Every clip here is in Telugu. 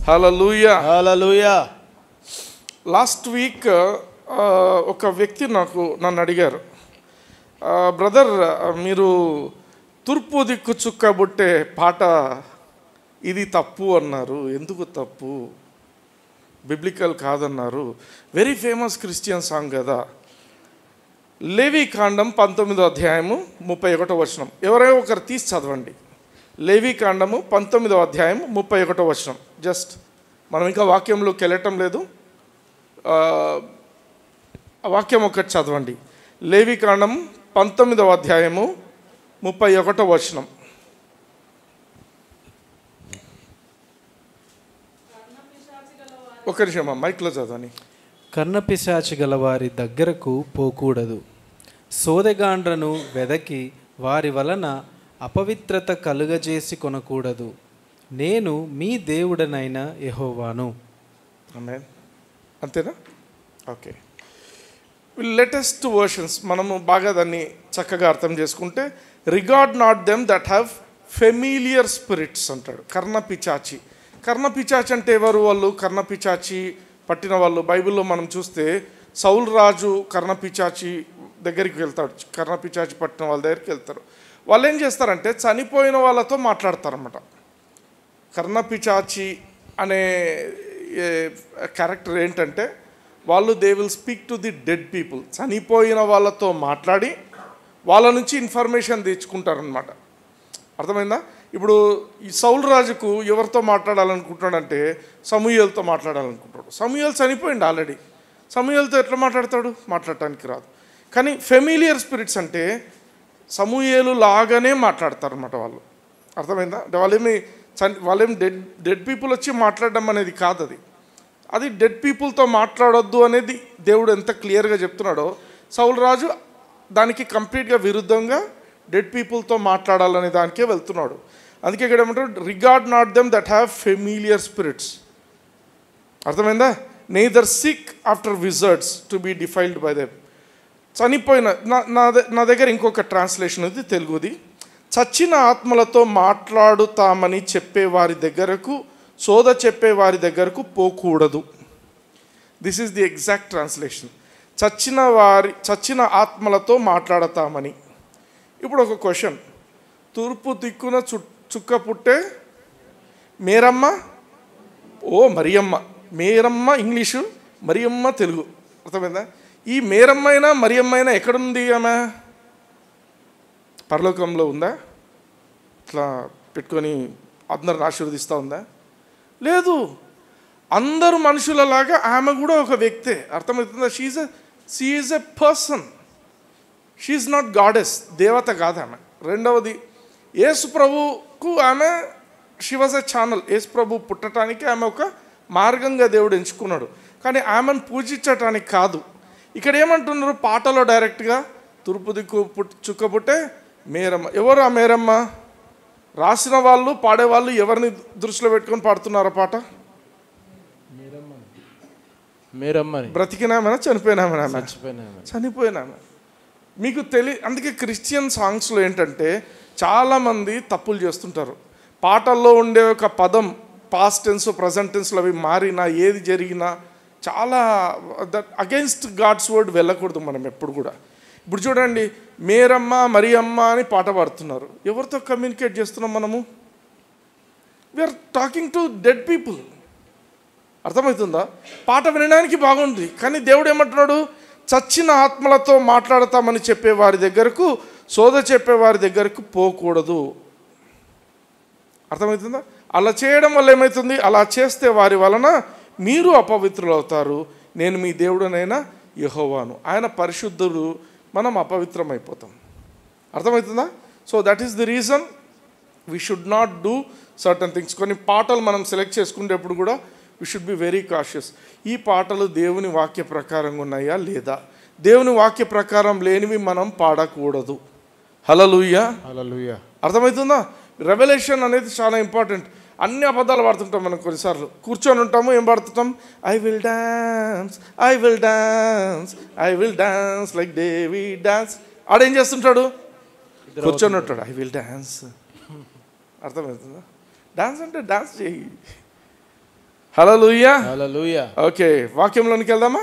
హల్లెలూయా హల్లెలూయా. లాస్ట్ వీక్ ఒక వ్యక్తి నన్ను అడిగారు, బ్రదర్ మీరు తూర్పు దిక్కు చుక్కబుట్టే పాట ఇది తప్పు అన్నారు, ఎందుకు తప్పు, బిబ్లికల్ కాదన్నారు, వెరీ ఫేమస్ క్రిస్టియన్ సాంగ్ కదా. లేవీకాండం 19వ అధ్యాయము 31వ వచనం ఎవరైనా ఒకరు తీసి చదవండి. లేవీకాండము 19వ అధ్యాయం 31వ వచనం. జస్ట్ మనం ఇంకా వాక్యంలోకి వెళ్ళటం లేదు, ఆ వాక్యం ఒకటి చదవండి. లేవీకాండం 19వ అధ్యాయము 31వ వచనం. ఒక నిమిషం మైక్లో చదవని. కర్ణపిశాచి గల వారి దగ్గరకు పోకూడదు, సోదెగాండ్రను వెదకి వారి వలన అపవిత్రత కలుగజేసి కొనకూడదు, నేను మీ దేవుడనైన యెహోవాను. అంతేనా? ఓకే, లేటెస్ట్ వర్షన్స్ మనము బాగా దాన్ని చక్కగా అర్థం చేసుకుంటే, regard not them that have familiar spirits అంటాడు. కర్ణపిశాచి. కర్ణపిశాచి అంటే ఎవరు? వాళ్ళు కర్ణపిశాచి పట్టిన వాళ్ళు. బైబిల్లో మనం చూస్తే సౌలు రాజు కర్ణపిశాచి దగ్గరికి వెళ్తాడు, కర్ణపిశాచి పట్టిన వాళ్ళ దగ్గరికి వెళ్తారు. వాళ్ళు ఏం చేస్తారంటే చనిపోయిన వాళ్ళతో మాట్లాడతారన్నమాట. కర్ణపిశాచి అనే క్యారెక్టర్ ఏంటంటే వాళ్ళు they will speak to the dead people. చనిపోయిన వాళ్ళతో మాట్లాడి వాళ్ళ నుంచి ఇన్ఫర్మేషన్ తెచ్చుకుంటారనమాట. అర్థమైందా? ఇప్పుడు ఈ సౌలు రాజుకు ఎవరితో మాట్లాడాలనుకుంటాడంటే సమూయేలుతో మాట్లాడాలనుకుంటాడు. సమూయేలు చనిపోయింది ఆల్రెడీ. సమూయేలుతో ఎట్లా మాట్లాడతాడు? మాట్లాడటానికి రాదు. కానీ ఫెమిలియర్ స్పిరిట్స్ అంటే సమూయేలు లాగానే మాట్లాడతారన్నమాట వాళ్ళు. అర్థమైందా? అంటే వాళ్ళేం డెడ్ పీపుల్ వచ్చి మాట్లాడడం అనేది కాదు. అది డెడ్ పీపుల్తో మాట్లాడొద్దు అనేది దేవుడు ఎంత క్లియర్గా చెప్తున్నాడో, సౌలు రాజు దానికి కంప్లీట్గా విరుద్ధంగా డెడ్ పీపుల్తో మాట్లాడాలనే దానికే వెళ్తున్నాడు. అందుకే ఇక్కడ ఏమంటాడు, regard not them that have familiar spirits. అర్థమైందా? Neither seek after wizards to be defiled by them. చనిపోయిన నా దగ్గర ఇంకొక ట్రాన్స్లేషన్ ఉంది తెలుగుది. చచ్చిన ఆత్మలతో మాట్లాడుతామని చెప్పేవారి దగ్గరకు, సోద చెప్పేవారి దగ్గరకు పోకూడదు. This is the exact translation. చచ్చిన ఆత్మలతో మాట్లాడతామని. ఇప్పుడు ఒక క్వశ్చన్, తూర్పు దిక్కున చుక్క పుట్టే మేరమ్మ, మరియమ్మ. మేరమ్మ ఇంగ్లీషు, మరియమ్మ తెలుగు. అర్థమైందా? ఈ మేరమ్మైనా మరియమ్మైనా ఎక్కడుంది? ఆమె పరలోకంలో ఉందా? ఇట్లా పెట్టుకొని అందరిని ఆశీర్వదిస్తూ ఉందా? లేదు. అందరు మనుషులలాగా ఆమె కూడా ఒక వ్యక్తే. అర్థమవుతుందా? She is a person. She is not goddess, దేవత కాదు ఆమె. రెండవది, యేసు ప్రభుకు ఆమె షీ వాజ్ ఎ ఛానల్. యేసు ప్రభు పుట్టడానికి ఆమె ఒక మార్గంగా దేవుడు ఎంచుకున్నాడు. కానీ ఆమెను పూజించటానికి కాదు. ఇక్కడ ఏమంటున్నారు పాటలో డైరెక్ట్గా, తూర్పు దిక్కు చుక్క పుట్టే మేరమ్మ. ఎవరు ఆ మేరమ్మ? రాసిన వాళ్ళు, పాడేవాళ్ళు ఎవరిని దృష్టిలో పెట్టుకొని పాడుతున్నారు ఆ పాట? మేరమ్మని. బ్రతికినామేనా చనిపోయినామేనా? చనిపోయినామే. మీకు అందుకే క్రిస్టియన్ సాంగ్స్లో ఏంటంటే చాలామంది తప్పులు చేస్తుంటారు. పాటల్లో ఉండే ఒక పదం పాస్ట్ టెన్స్, ప్రజెంట్ టెన్స్లో అవి మారినా, ఏది జరిగినా చాలా అగెన్స్ట్ గాడ్స్ వర్డ్ వెళ్ళకూడదు మనం ఎప్పుడు కూడా. ఇప్పుడు చూడండి, మేరమ్మ మరియమ్మ అని పాట పాడుతున్నారు. ఎవరితో కమ్యూనికేట్ చేస్తున్నాం మనము? We're talking to dead people. అర్థమవుతుందా? పాట వినడానికి బాగుంది, కానీ దేవుడు ఏమంటున్నాడు? చచ్చిన ఆత్మలతో మాట్లాడతామని చెప్పేవారి దగ్గరకు, సోద చెప్పేవారి దగ్గరకు పోకూడదు. అర్థమవుతుందా? అలా చేయడం వల్ల ఏమవుతుంది? అలా చేస్తే వారి వలన మీరు అపవిత్రులు అవుతారు, నేను మీ దేవుడనైనా యెహోవాను. ఆయన పరిశుద్ధుడు, మనం అపవిత్రమైపోతాం. అర్థమవుతుందా? So that is the reason we should not do certain things. కొన్ని పాటలు మనం సెలెక్ట్ చేసుకునేటప్పుడు కూడా we should be very cautious. ఈ పాటలు దేవుని వాక్య ప్రకారంగా ఉన్నాయా లేదా? దేవుని వాక్య ప్రకారం లేనివి మనం పాడకూడదు. హల్లెలూయా. హల్లెలూయా. అర్థమవుతుందా? రెవల్యూషన్ అనేది చాలా ఇంపార్టెంట్. అన్ని అబద్ధాలు పాడుతుంటాం మనం. కొన్నిసార్లు కూర్చొని ఉంటాము, ఏం పాడుతుంటాం? I will dance, I will dance, I will dance like David dance. ఆడేం చేస్తుంటాడు? కూర్చొని ఉంటాడు, ఐ విల్ డాన్స్. అర్థమవుతుందా? డాన్స్ అంటే డాన్స్ చేయి. హల్లెలూయా. హల్లెలూయా. ఓకే, వాక్యంలోనికి వెళ్దామా?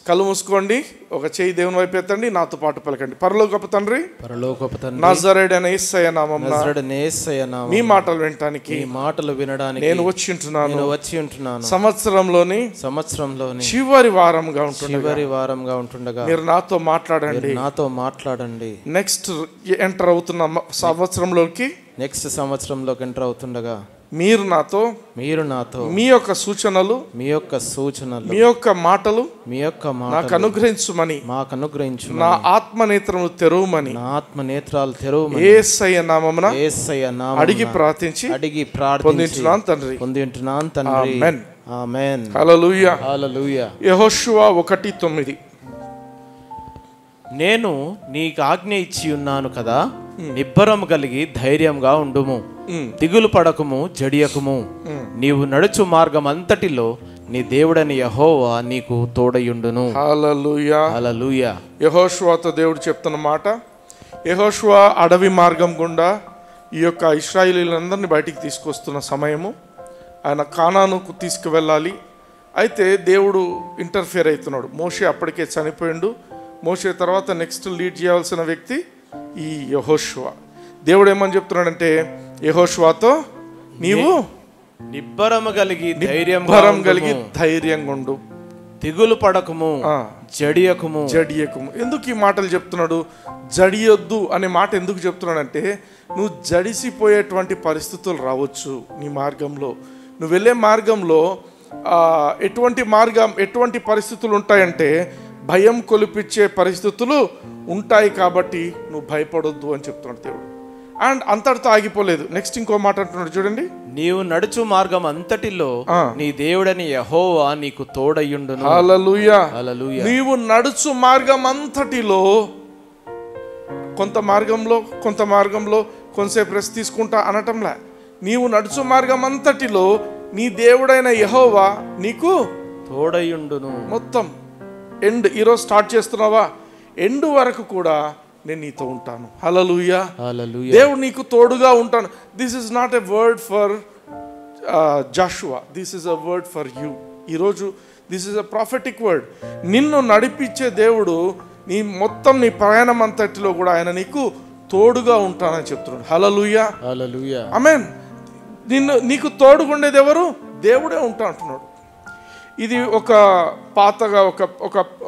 కళ్ళు మూసుకోండి, ఒక చేయి దేవుని వైపు ఎత్తండి, నాతో పాటు పలకండి. పరలోకపు తండ్రి, పరలోకపు తండ్రి, నజరేయుడైన యేసయ్య నామమున నజరేయుడైన యేసయ్య నామమున మీ మాటలు వినడానికి, మీ మాటలు వినడానికి నేను వచ్చి ఉంటున్నాను. సంవత్సరంలోని చివరి వారంగా ఉంటుండగా మీరు నాతో మాట్లాడండి. నెక్స్ట్ ఎంటర్ అవుతున్న సంవత్సరంలోకి ఎంటర్ అవుతుండగా మీరు నాతో మీ యొక్క సూచనలు, మీ యొక్క మాటలు నాకు అనుగ్రహించుమని, నా ఆత్మనేత్రములు తెరవమని యేసయ్య నామమున అడిగి ప్రార్థించి పొందుచున్నాను తండ్రి. ఆమేన్. హల్లెలూయా. యెహోషువ 1:9. నేను నీకు ఆజ్ఞ ఇచ్చి ఉన్నాను కదా, నిబ్బరము కలిగి ధైర్యంగా ఉండుము, దిగులు పడకము, జడియకము. నీవు నడుచు మార్గం అంతటిలో నీ దేవుడని యెహోవా నీకు తోడయుండును. హల్లెలూయా. హల్లెలూయా. యెహోషువతో దేవుడు చెప్తున్న మాట, యెహోషువ అడవి మార్గం గుండా ఈ యొక్క ఇశ్రాయేలీలందరినీ బయటికి తీసుకొస్తున్న సమయము. ఆయన కానానుకు తీసుకువెళ్ళాలి. అయితే దేవుడు ఇంటర్ఫియర్ అవుతున్నాడు. మోషే అప్పటికే చనిపోయిండు. మోషే తర్వాత నెక్స్ట్ లీడ్ చేయాల్సిన వ్యక్తి ఈ యెహోషువ. దేవుడు ఏమని చెప్తున్నాడంటే, యెహోషువతో నీవు నిబ్బరము కలిగి ధైర్యంగా ఉండు, దిగులు పడకము, జడియకము. ఎందుకు ఈ మాటలు చెప్తున్నాడు? జడియొద్దు అనే మాట ఎందుకు చెప్తున్నాడంటే, నువ్వు జడిసిపోయేటువంటి పరిస్థితులు రావచ్చు నీ మార్గంలో. నువ్వు వెళ్ళే మార్గంలో ఎటువంటి పరిస్థితులు ఉంటాయంటే, భయం కొలిపించే పరిస్థితులు ఉంటాయి. కాబట్టి నువ్వు భయపడొద్దు అని చెప్తున్నాడు దేవుడు. అండ్ అంతటితో ఆగిపోలేదు. నెక్స్ట్ ఇంకో మాట అంటున్నాడు చూడండి, నీవు నడుచు మార్గం అంతటిలో నీ దేవుడని యెహోవా నీకు తోడయుండును. హల్లెలూయా. హల్లెలూయా. నీవు నడుచు మార్గం అంతటిలో, కొంత మార్గంలో కొంతసేపు రెస్ట్ తీసుకుంటా అనటంలా, నీవు నడుచు మార్గం అంతటిలో నీ దేవుడైన యెహోవా నీకు తోడయుండును. మొత్తం ఎండ్, ఈరోజు స్టార్ట్ చేస్తున్నావా, ఎండ్ వరకు కూడా నేను నీతో ఉంటాను. హల్లెలూయా. హల్లెలూయా. దేవుడు నీకు తోడుగా ఉంటాను. This is not a word for Joshua, this is a word for you. ఈరోజు this is a prophetic word. నిన్ను నడిపించే దేవుడు నీ ప్రయాణం అంతటిలో కూడా ఆయన నీకు తోడుగా ఉంటానని చెప్తున్నాడు. హల్లెలూయా. హల్లెలూయా. ఆమేన్. నీకు తోడుగుండేది ఎవరు? దేవుడే ఉంటా అంటున్నాడు. ఇది ఒక పాతగా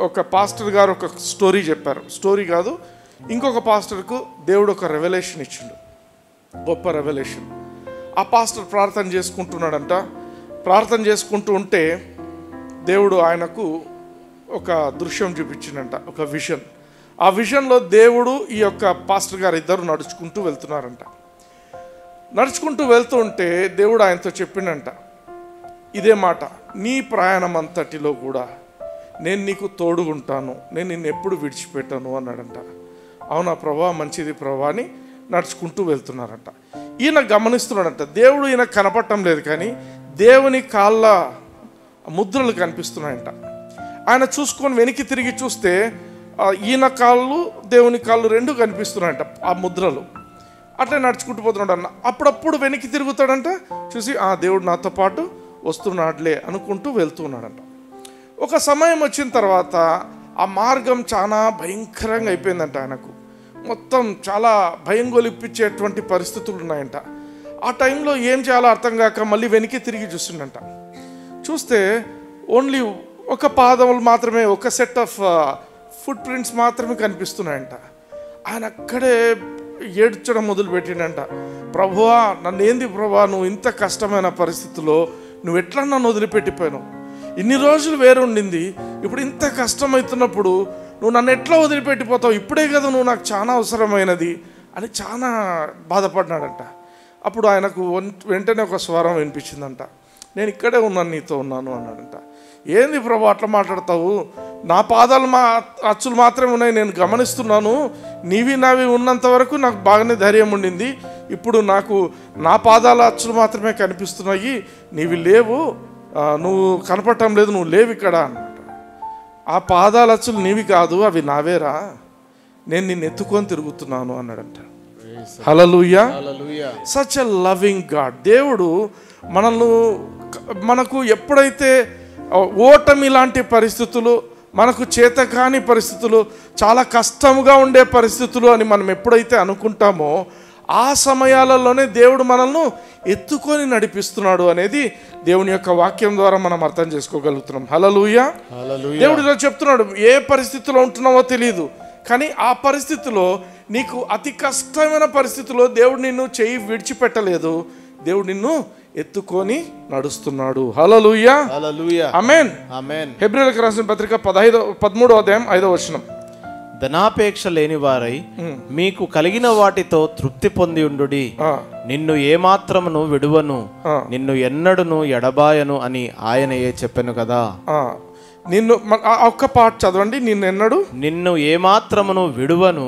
ఒక పాస్టర్ గారు ఒక స్టోరీ చెప్పారు. స్టోరీ కాదు, ఇంకొక పాస్టర్కు దేవుడు ఒక రెవల్యూషన్ ఇచ్చిండు, గొప్ప రెవల్యూషన్. ఆ పాస్టర్ ప్రార్థన చేసుకుంటున్నాడంట. ప్రార్థన చేసుకుంటూ ఉంటే దేవుడు ఆయనకు ఒక దృశ్యం చూపించిండంట, ఒక విజన్. ఆ విజన్లో దేవుడు ఈ యొక్క పాస్టర్ గారు ఇద్దరు నడుచుకుంటూ వెళ్తున్నారంట. నడుచుకుంటూ వెళ్తూ ఉంటే దేవుడు ఆయనతో చెప్పిండంట ఇదే మాట, నీ ప్రయాణం అంతటిలో కూడా నేను నీకు తోడుగుంటాను, నేను నిన్ను ఎప్పుడు విడిచిపెట్టాను అన్నాడంట. అవునా ప్రభా, మంచిది ప్రభా అని నడుచుకుంటూ వెళ్తున్నారంట. ఈయన గమనిస్తున్నాడంట, దేవుడు ఈయన కనపడటం లేదు కానీ దేవుని కాళ్ళ ముద్రలు కనిపిస్తున్నాయంట. ఆయన చూసుకొని వెనక్కి తిరిగి చూస్తే ఈయన కాళ్ళు దేవుని కాళ్ళు రెండు కనిపిస్తున్నాయంట, ఆ ముద్రలు. అట్లా నడుచుకుంటూ పోతున్నాడు అన్న. అప్పుడప్పుడు వెనక్కి తిరుగుతాడంట, చూసి దేవుడు నాతో పాటు వస్తున్నాడులే అనుకుంటూ వెళ్తూ ఉన్నాడంట. ఒక సమయం వచ్చిన తర్వాత ఆ మార్గం చాలా భయంకరంగా అయిపోయిందంట. ఆయనకు మొత్తం చాలా భయం గొలిపించేటువంటి పరిస్థితులు ఉన్నాయంట. ఆ టైంలో ఏం చేయాలో అర్థం కాక మళ్ళీ వెనక్కి తిరిగి చూస్తుండంట. చూస్తే ఓన్లీ ఒక పాదములు మాత్రమే, ఒక సెట్ ఆఫ్ ఫుట్ ప్రింట్స్ మాత్రమే కనిపిస్తున్నాయంట. ఆయన అక్కడే ఏడ్చడం మొదలుపెట్టిండంట, ప్రభువా నన్నేంది ప్రభువా, నువ్వు ఇంత కష్టమైన పరిస్థితుల్లో నువ్వు ఎట్లా నన్ను వదిలిపెట్టిపోయావు? ఇన్ని రోజులు వేరు ఉండింది, ఇప్పుడు ఇంత కష్టమవుతున్నప్పుడు నువ్వు నన్ను ఎట్లా వదిలిపెట్టిపోతావు? ఇప్పుడే కదా నువ్వు నాకు చాలా అవసరమైనది అని చాలా బాధపడినాడంట. అప్పుడు ఆయనకు వెంటనే ఒక స్వరం వినిపించిందంట, నేను ఇక్కడే ఉన్నాను, నీతో ఉన్నాను అన్నాడంట. ఏంది ప్రభు అట్లా మాట్లాడతావు? నా పాదాలు అచ్చులు మాత్రమే ఉన్నాయి, నేను గమనిస్తున్నాను, నీవి నావి ఉన్నంత వరకు నాకు బాగానే ధైర్యం ఉండింది, ఇప్పుడు నాకు నా పాదాల అచ్చులు మాత్రమే కనిపిస్తున్నాయి, నీవి లేవు, నువ్వు కనపడటం లేదు, నువ్వు లేవు ఇక్కడ అన్నమాట. ఆ పాదాల అచ్చులు నీవి కాదు, అవి నావేరా, నేను నిన్ను ఎత్తుకొని తిరుగుతున్నాను అన్నాడంట. హల్లెలూయా. హల్లెలూయా. Such a loving God. దేవుడు మనకు ఎప్పుడైతే ఓటమి లాంటి పరిస్థితులు, మనకు చేతకాని పరిస్థితులు, చాలా కష్టంగా ఉండే పరిస్థితులు అని మనం ఎప్పుడైతే అనుకుంటామో ఆ సమయాలలోనే దేవుడు మనల్ని ఎత్తుకొని నడిపిస్తున్నాడు అనేది దేవుని యొక్క వాక్యం ద్వారా మనం అర్థం చేసుకోగలుగుతున్నాం. హల్లెలూయా. దేవుడు ఇలా చెప్తున్నాడు, ఏ పరిస్థితిలో ఉంటున్నావో తెలియదు, కానీ ఆ పరిస్థితిలో నీకు అతి కష్టమైన పరిస్థితిలో దేవుడు నిన్ను చేయి విడిచిపెట్టలేదు, దేవుడు నిన్ను ఎత్తుకొని నడుస్తున్నాడు. హల్లెలూయా. హల్లెలూయా. ఆమేన్. ఆమేన్. హెబ్రీయులకు రాసిన పత్రిక 13వ అధ్యాయం 5వ వచనం. ధనాపేక్ష లేని వారై మీకు కలిగిన వాటితో తృప్తి పొంది ఉండుడి. నిన్ను ఏమాత్రమును విడువను, నిన్ను ఎన్నడును ఎడబాయను అని ఆయనయే చెప్పెను కదా. నిన్ను ఒక్క పాట చదవండి. నిన్ను ఏమాత్రమును విడువను,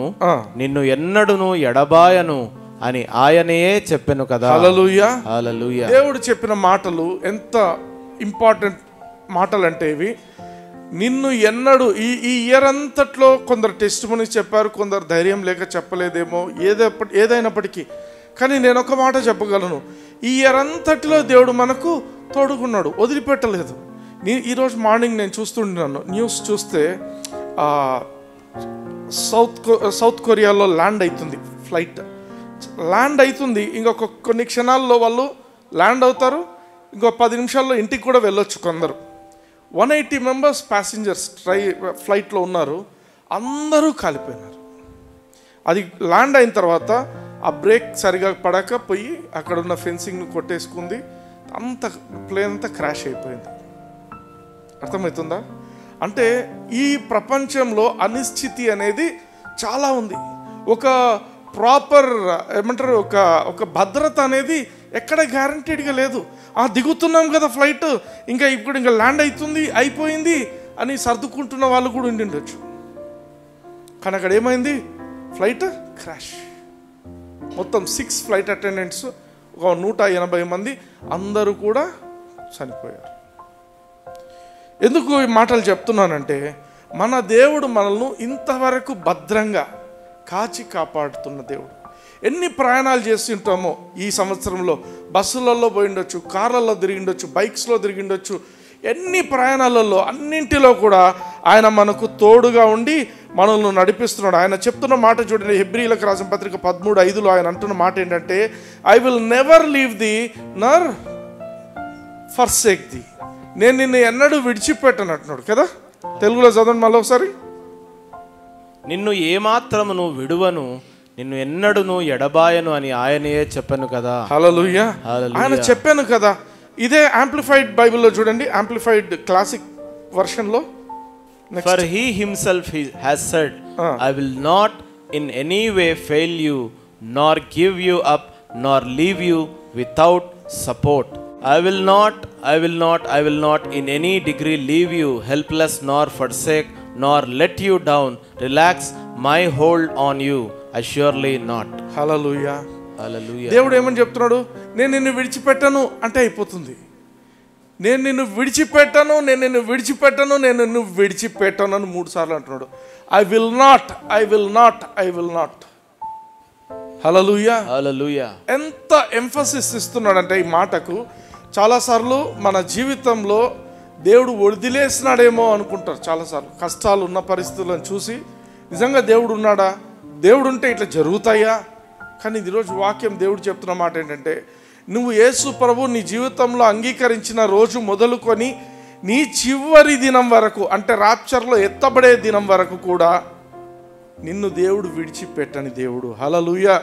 నిన్ను ఎన్నడును ఎడబాయను అని ఆయనయే చెప్పెను కదా. హల్లెలూయా. హల్లెలూయా. దేవుడు చెప్పిన మాటలు ఎంత ఇంపార్టెంట్ మాటలు అంటే ఇవి. నిన్ను ఎన్నడు ఈ ఇయర్ అంతట్లో కొందరు టెస్ట్ మనీ చెప్పారు, కొందరు ధైర్యం లేక చెప్పలేదేమో, ఏదైనప్పటికీ కానీ నేను ఒక మాట చెప్పగలను, ఈ ఇయర్ అంతటిలో దేవుడు మనకు తోడుకున్నాడు, వదిలిపెట్టలేదు. ఈరోజు మార్నింగ్ నేను చూస్తుంటున్నాను న్యూస్ చూస్తే, సౌత్ కొరియాలో ల్యాండ్ అవుతుంది, ఫ్లైట్ ల్యాండ్ అవుతుంది. ఇంకొక కొన్ని క్షణాల్లో వాళ్ళు ల్యాండ్ అవుతారు, ఇంకో 10 నిమిషాల్లో ఇంటికి కూడా వెళ్ళొచ్చు. కొందరు 180 మెంబర్స్ ప్యాసింజర్స్ ఫ్లైట్లో ఉన్నారు, అందరూ కాలిపోయినారు. అది ల్యాండ్ అయిన తర్వాత ఆ బ్రేక్ సరిగా పడక పోయి అక్కడ ఉన్న ఫెన్సింగ్ను కొట్టేసుకుంది, అంత ప్లేన్ అంతా క్రాష్ అయిపోయింది. అర్థమవుతుందా? అంటే ఈ ప్రపంచంలో అనిశ్చితి అనేది చాలా ఉంది. ఒక ప్రాపర్ ఏమంటారు, ఒక భద్రత అనేది ఎక్కడ గ్యారంటీడ్గా లేదు. దిగుతున్నాం కదా ఫ్లైట్, ఇంకా ల్యాండ్ అయిపోయింది అని సర్దుకుంటున్న వాళ్ళు కూడా ఉండొచ్చు. కానీ అక్కడ ఏమైంది, ఫ్లైట్ క్రాష్. మొత్తం 6 ఫ్లైట్ అటెండెంట్స్, ఒక 180 మంది అందరూ కూడా చనిపోయారు. ఎందుకు ఈ మాటలు చెప్తున్నానంటే, మన దేవుడు మనల్ని ఇంతవరకు భద్రంగా కాచి కాపాడుతున్న దేవుడు. ఎన్ని ప్రయాణాలు చేస్తుంటామో ఈ సంవత్సరంలో, బస్సులలో పోయి ఉండొచ్చు, కార్లలో తిరిగిండొచ్చు, బైక్స్లో తిరిగిండొచ్చు, ఎన్ని ప్రయాణాలలో అన్నింటిలో కూడా ఆయన మనకు తోడుగా ఉండి మనల్ని నడిపిస్తున్నాడు. ఆయన చెప్తున్న మాట చూడండి, హెబ్రీయులకు రాసిన పత్రిక 13:5 ఆయన అంటున్న మాట ఏంటంటే, I will never leave thee nor forsake thee. నేను నిన్ను ఎన్నడూ విడిచిపెట్టను అంటున్నాడు కదా. తెలుగులో చదవండి మళ్ళీ ఒకసారి. నిన్ను ఏమాత్రమును విడువను, నిన్ను ఎన్నడును ఎడబాయను అని ఆయనయే చెప్పాను కదా. హల్లెలూయా. ఆయన చెప్పాను కదా. ఇదే యాంప్లిఫైడ్ బైబిల్లో చూడండి, యాంప్లిఫైడ్ క్లాసిక్ వర్షన్లో, For he himself has said, I will not in any way fail you, nor give you up, nor leave you without support. I will not in any degree leave you helpless, nor forsake, nor let you down. Relax my hold on you. Assuredly not. హల్లెలూయా. హల్లెలూయా. దేవుడు ఏమని చెప్తున్నాడు, నేను నిన్ను విడిచిపెట్టను అంటే అయిపోతుంది. నేను నిన్ను విడిచిపెట్టను అని 3 సార్లు అంటున్నాడు. I will not. హల్లెలూయా. హల్లెలూయా. ఎంత ఎంఫసిస్ ఇస్తున్నాడంటే ఈ మాటకు. చాలాసార్లు మన జీవితంలో దేవుడు వదిలేసినాడేమో అనుకుంటారు. చాలాసార్లు కష్టాలు ఉన్న పరిస్థితులను చూసి నిజంగా దేవుడు ఉన్నాడా, దేవుడు ఉంటే ఇట్లా జరుగుతాయా? కానీ ఈరోజు వాక్యం దేవుడు చెప్తున్న మాట ఏంటంటే, నువ్వు యేసు ప్రభు నీ జీవితంలో అంగీకరించిన రోజు మొదలుకొని నీ చివరి దినం వరకు, అంటే రాప్చర్లో ఎత్తబడే దినం వరకు కూడా నిన్ను దేవుడు విడిచిపెట్టని దేవుడు. హల్లెలూయా.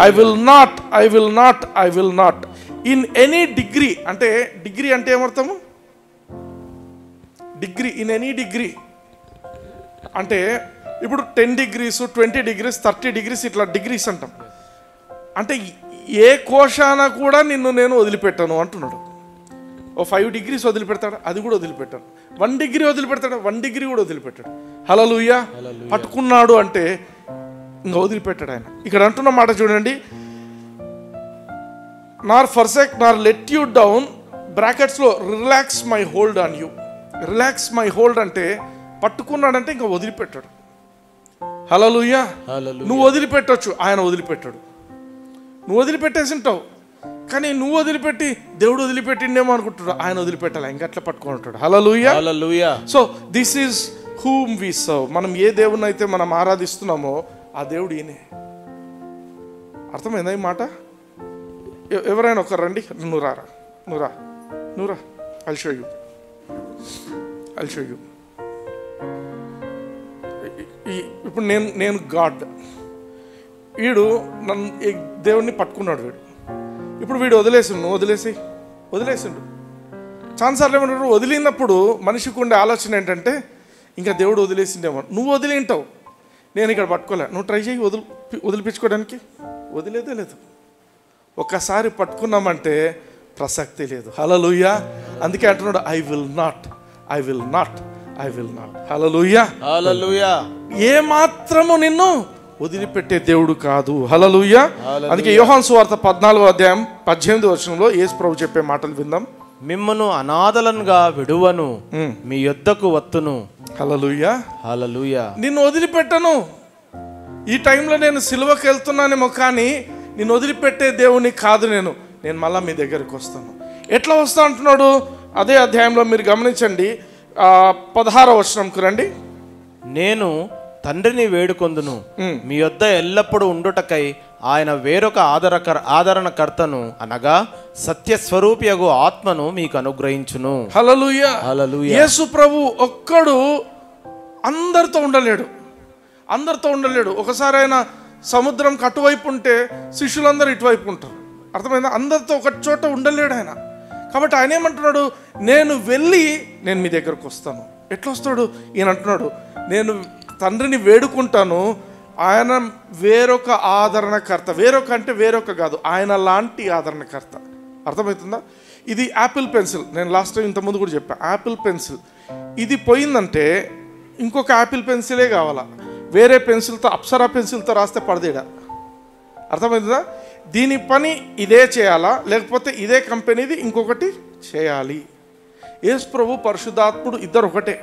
I will not in any degree. అంటే డిగ్రీ అంటే ఏమర్థము? డిగ్రీ, ఇన్ ఎనీ డిగ్రీ అంటే ఇప్పుడు 10 degrees 20 degrees 30 degrees ఇట్లా డిగ్రీస్ అంటాం. అంటే ఏ కోశాన కూడా నిన్ను నేను వదిలిపెట్టాను అంటున్నాడు. ఓ 5 degrees వదిలిపెడతాడు, అది కూడా వదిలిపెట్టాను. 1 degree వదిలిపెడతాడు, 1 degree కూడా వదిలిపెట్టాడు. హల్లెలూయా. పట్టుకున్నాడు అంటే ఇంకా వదిలిపెట్టాడు ఆయన. ఇక్కడ అంటున్న మాట చూడండి, nor forsake nor let you down, బ్రాకెట్స్లో relax my hold on you. Relax my hold అంటే పట్టుకున్నాడంటే ఇంకా వదిలిపెట్టాడు. హల్లెలూయా. నువ్వు వదిలిపెట్టొచ్చు, ఆయన వదిలిపెట్టాడు. నువ్వు వదిలిపెట్టేసి ఉంటావు, కానీ నువ్వు వదిలిపెట్టి దేవుడు వదిలిపెట్టిండేమో అనుకుంటున్నాడు. ఆయన వదిలిపెట్టాలి, ఇంకా అట్లా పట్టుకొని ఉంటాడు. హల్లెలూయా, హల్లెలూయా. So this is whom we serve. మనం ఏ దేవుని అయితే మనం ఆరాధిస్తున్నామో ఆ దేవుడు ఈయనే. అర్థమైందా ఈ మాట? ఎవరైనా ఒకరు రండి, నువ్వు రా. I'll show you. ఇప్పుడు నేను గాడ్, వీడు నన్ను దేవుడిని పట్టుకున్నాడు. ఇప్పుడు వీడు వదిలేసిండు. చాలాసార్లు ఏమంటారు, వదిలినప్పుడు మనిషికి ఉండే ఆలోచన ఏంటంటే ఇంకా దేవుడు వదిలేసిండేమో. నువ్వు వదిలింటావు, నేను ఇక్కడ పట్టుకోలే. నువ్వు ట్రై చేయి వదిలిపించుకోవడానికి. వదిలేదే లేదు. ఒక్కసారి పట్టుకున్నామంటే ప్రసక్తి లేదు. హల్లెలూయా. అందుకే అంటున్నాడు, ఐ విల్ నాట్. హల్లెలూయా. ఏ మాత్రము నిన్ను వదిలిపెట్టే దేవుడు కాదు. హల్లెలూయా. అందుకే యోహాను సువార్త 14వ అధ్యాయం 18వ వచనంలో యేసు ప్రభు చెప్పే మాటలు విందాం. మిమ్మను అనాథలనుగా విడువను, మీ యొద్దకు వత్తును. హల్లెలూయా. హల్లెలూయా. నిన్ను వదిలిపెట్టను. ఈ టైంలో నేను సిలువకి వెళ్తున్నానేమో, కానీ నిన్ను వదిలిపెట్టే దేవుని కాదు. నేను మళ్ళా మీ దగ్గరికి వస్తాను. ఎట్లా వస్తా అంటున్నాడు? అదే అధ్యాయంలో మీరు గమనించండి, 16వ వచనంకు రండి. తండ్రిని వేడుకొందును, మీ యొద్ద ఎల్లప్పుడూ ఉండుటకై ఆయన వేరొక ఆదరణకర్తను అనగా సత్యస్వరూపియగు ఆత్మను మీకు అనుగ్రహించును. హల్లెలూయా. యేసు ప్రభు ఒక్కడు అందరితో ఉండలేడు. ఒకసారి ఆయన సముద్రం అటువైపు ఉంటే శిష్యులందరూ ఇటువైపు ఉంటారు. అర్థమైందా? అందరితో ఒక చోట ఉండలేడు ఆయన. కాబట్టి ఆయన ఏమంటున్నాడు, నేను మీ దగ్గరకు వస్తాను. ఎట్లా వస్తాడు? ఈయన అంటున్నాడు, నేను తండ్రిని వేడుకుంటాను, ఆయన వేరొక ఆదరణకర్త. వేరొక కాదు, ఆయన లాంటి ఆదరణకర్త. అర్థమవుతుందా? ఇది యాపిల్ పెన్సిల్. నేను లాస్ట్ టైం ఇంతకుముందు కూడా చెప్పాను, యాపిల్ పెన్సిల్ ఇది పోయిందంటే ఇంకొక యాపిల్ పెన్సిలే కావాలా. వేరే పెన్సిల్తో, అప్సరా పెన్సిల్తో రాస్తే పడదేడా. అర్థమవుతుందా? దీని పని ఇదే చేయాలా, లేకపోతే ఇదే కంపెనీది ఇంకొకటి చేయాలి. యేసు ప్రభు పరిశుద్ధాత్ముడు ఇద్దరు ఒకటే.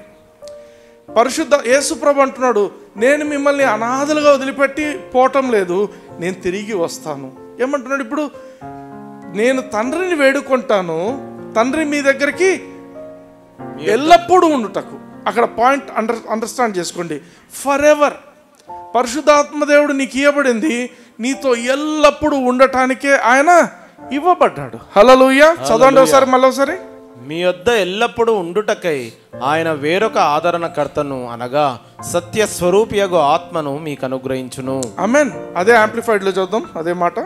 యేసు ప్రభు అంటున్నాడు, నేను మిమ్మల్ని అనాథలుగా వదిలిపెట్టి పోవటం లేదు, నేను తిరిగి వస్తాను. ఏమంటున్నాడు ఇప్పుడు? నేను తండ్రిని వేడుకుంటాను, తండ్రి మీ దగ్గరికి ఎల్లప్పుడూ ఉండుటకు. అక్కడ పాయింట్ అండర్స్టాండ్ చేసుకోండి. For ever. పరిశుద్ధాత్మ దేవుడు నీకు ఇవ్వబడింది నీతో ఎల్లప్పుడూ ఉండటానికే ఆయన ఇవ్వబడ్డాడు. హల్లెలూయా. చదవండి ఒకసారి, మళ్ళీ. మీ యొద్ద ఎల్లప్పుడూ ఉండుటకై ఆయన వేరొక ఆదరణకర్తను అనగా సత్యస్వరూపియగు ఆత్మను మీకు అనుగ్రహించును. ఆమేన్. అదే యాంప్లిఫైడ్ లో చూద్దాం అదే మాట.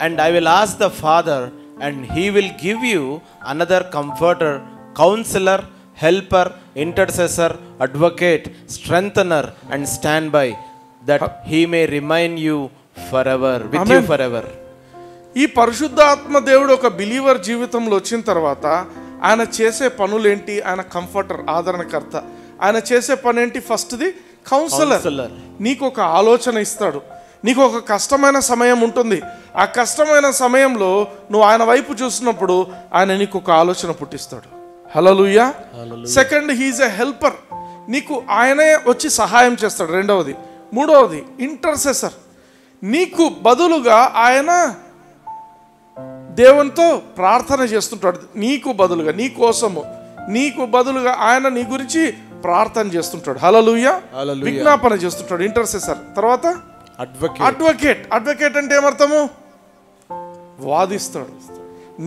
And I will ask the father and he will give you another comforter, counsellor, helper, intercessor, advocate, strengthener and stand by, that he may remain you forever, with Amen. You forever. ఈ పరిశుద్ధాత్మ దేవుడు ఒక బిలీవర్ జీవితంలో వచ్చిన తర్వాత ఆయన చేసే పనులేంటి? ఆయన కంఫర్టర్, ఆదరణకర్త. ఆయన చేసే పని ఏంటి? ఫస్ట్ది కౌన్సిలర్. నీకు ఒక ఆలోచన ఇస్తాడు. నీకు ఒక కష్టమైన సమయం ఉంటుంది. ఆ కష్టమైన సమయంలో నువ్వు ఆయన వైపు చూసినప్పుడు ఆయన నీకు ఒక ఆలోచన పుట్టిస్తాడు. హల్లెలూయా. సెకండ్, హీఈస్ ఎ హెల్పర్. నీకు ఆయనే వచ్చి సహాయం చేస్తాడు. రెండవది. మూడవది ఇంటర్సెసర్. నీకు బదులుగా ఆయన దేవునితో ప్రార్థన చేస్తుంటాడు. నీకు బదులుగా, నీ కోసము, నీకు బదులుగా ఆయన నీ గురించి ప్రార్థన చేస్తుంటాడు. హల్లెలూయా. విజ్ఞాపన చేస్తుంటాడు. ఇంటర్సెసర్. తర్వాత అడ్వకేట్ అంటే ఏమర్థము? వాదిస్తాడు.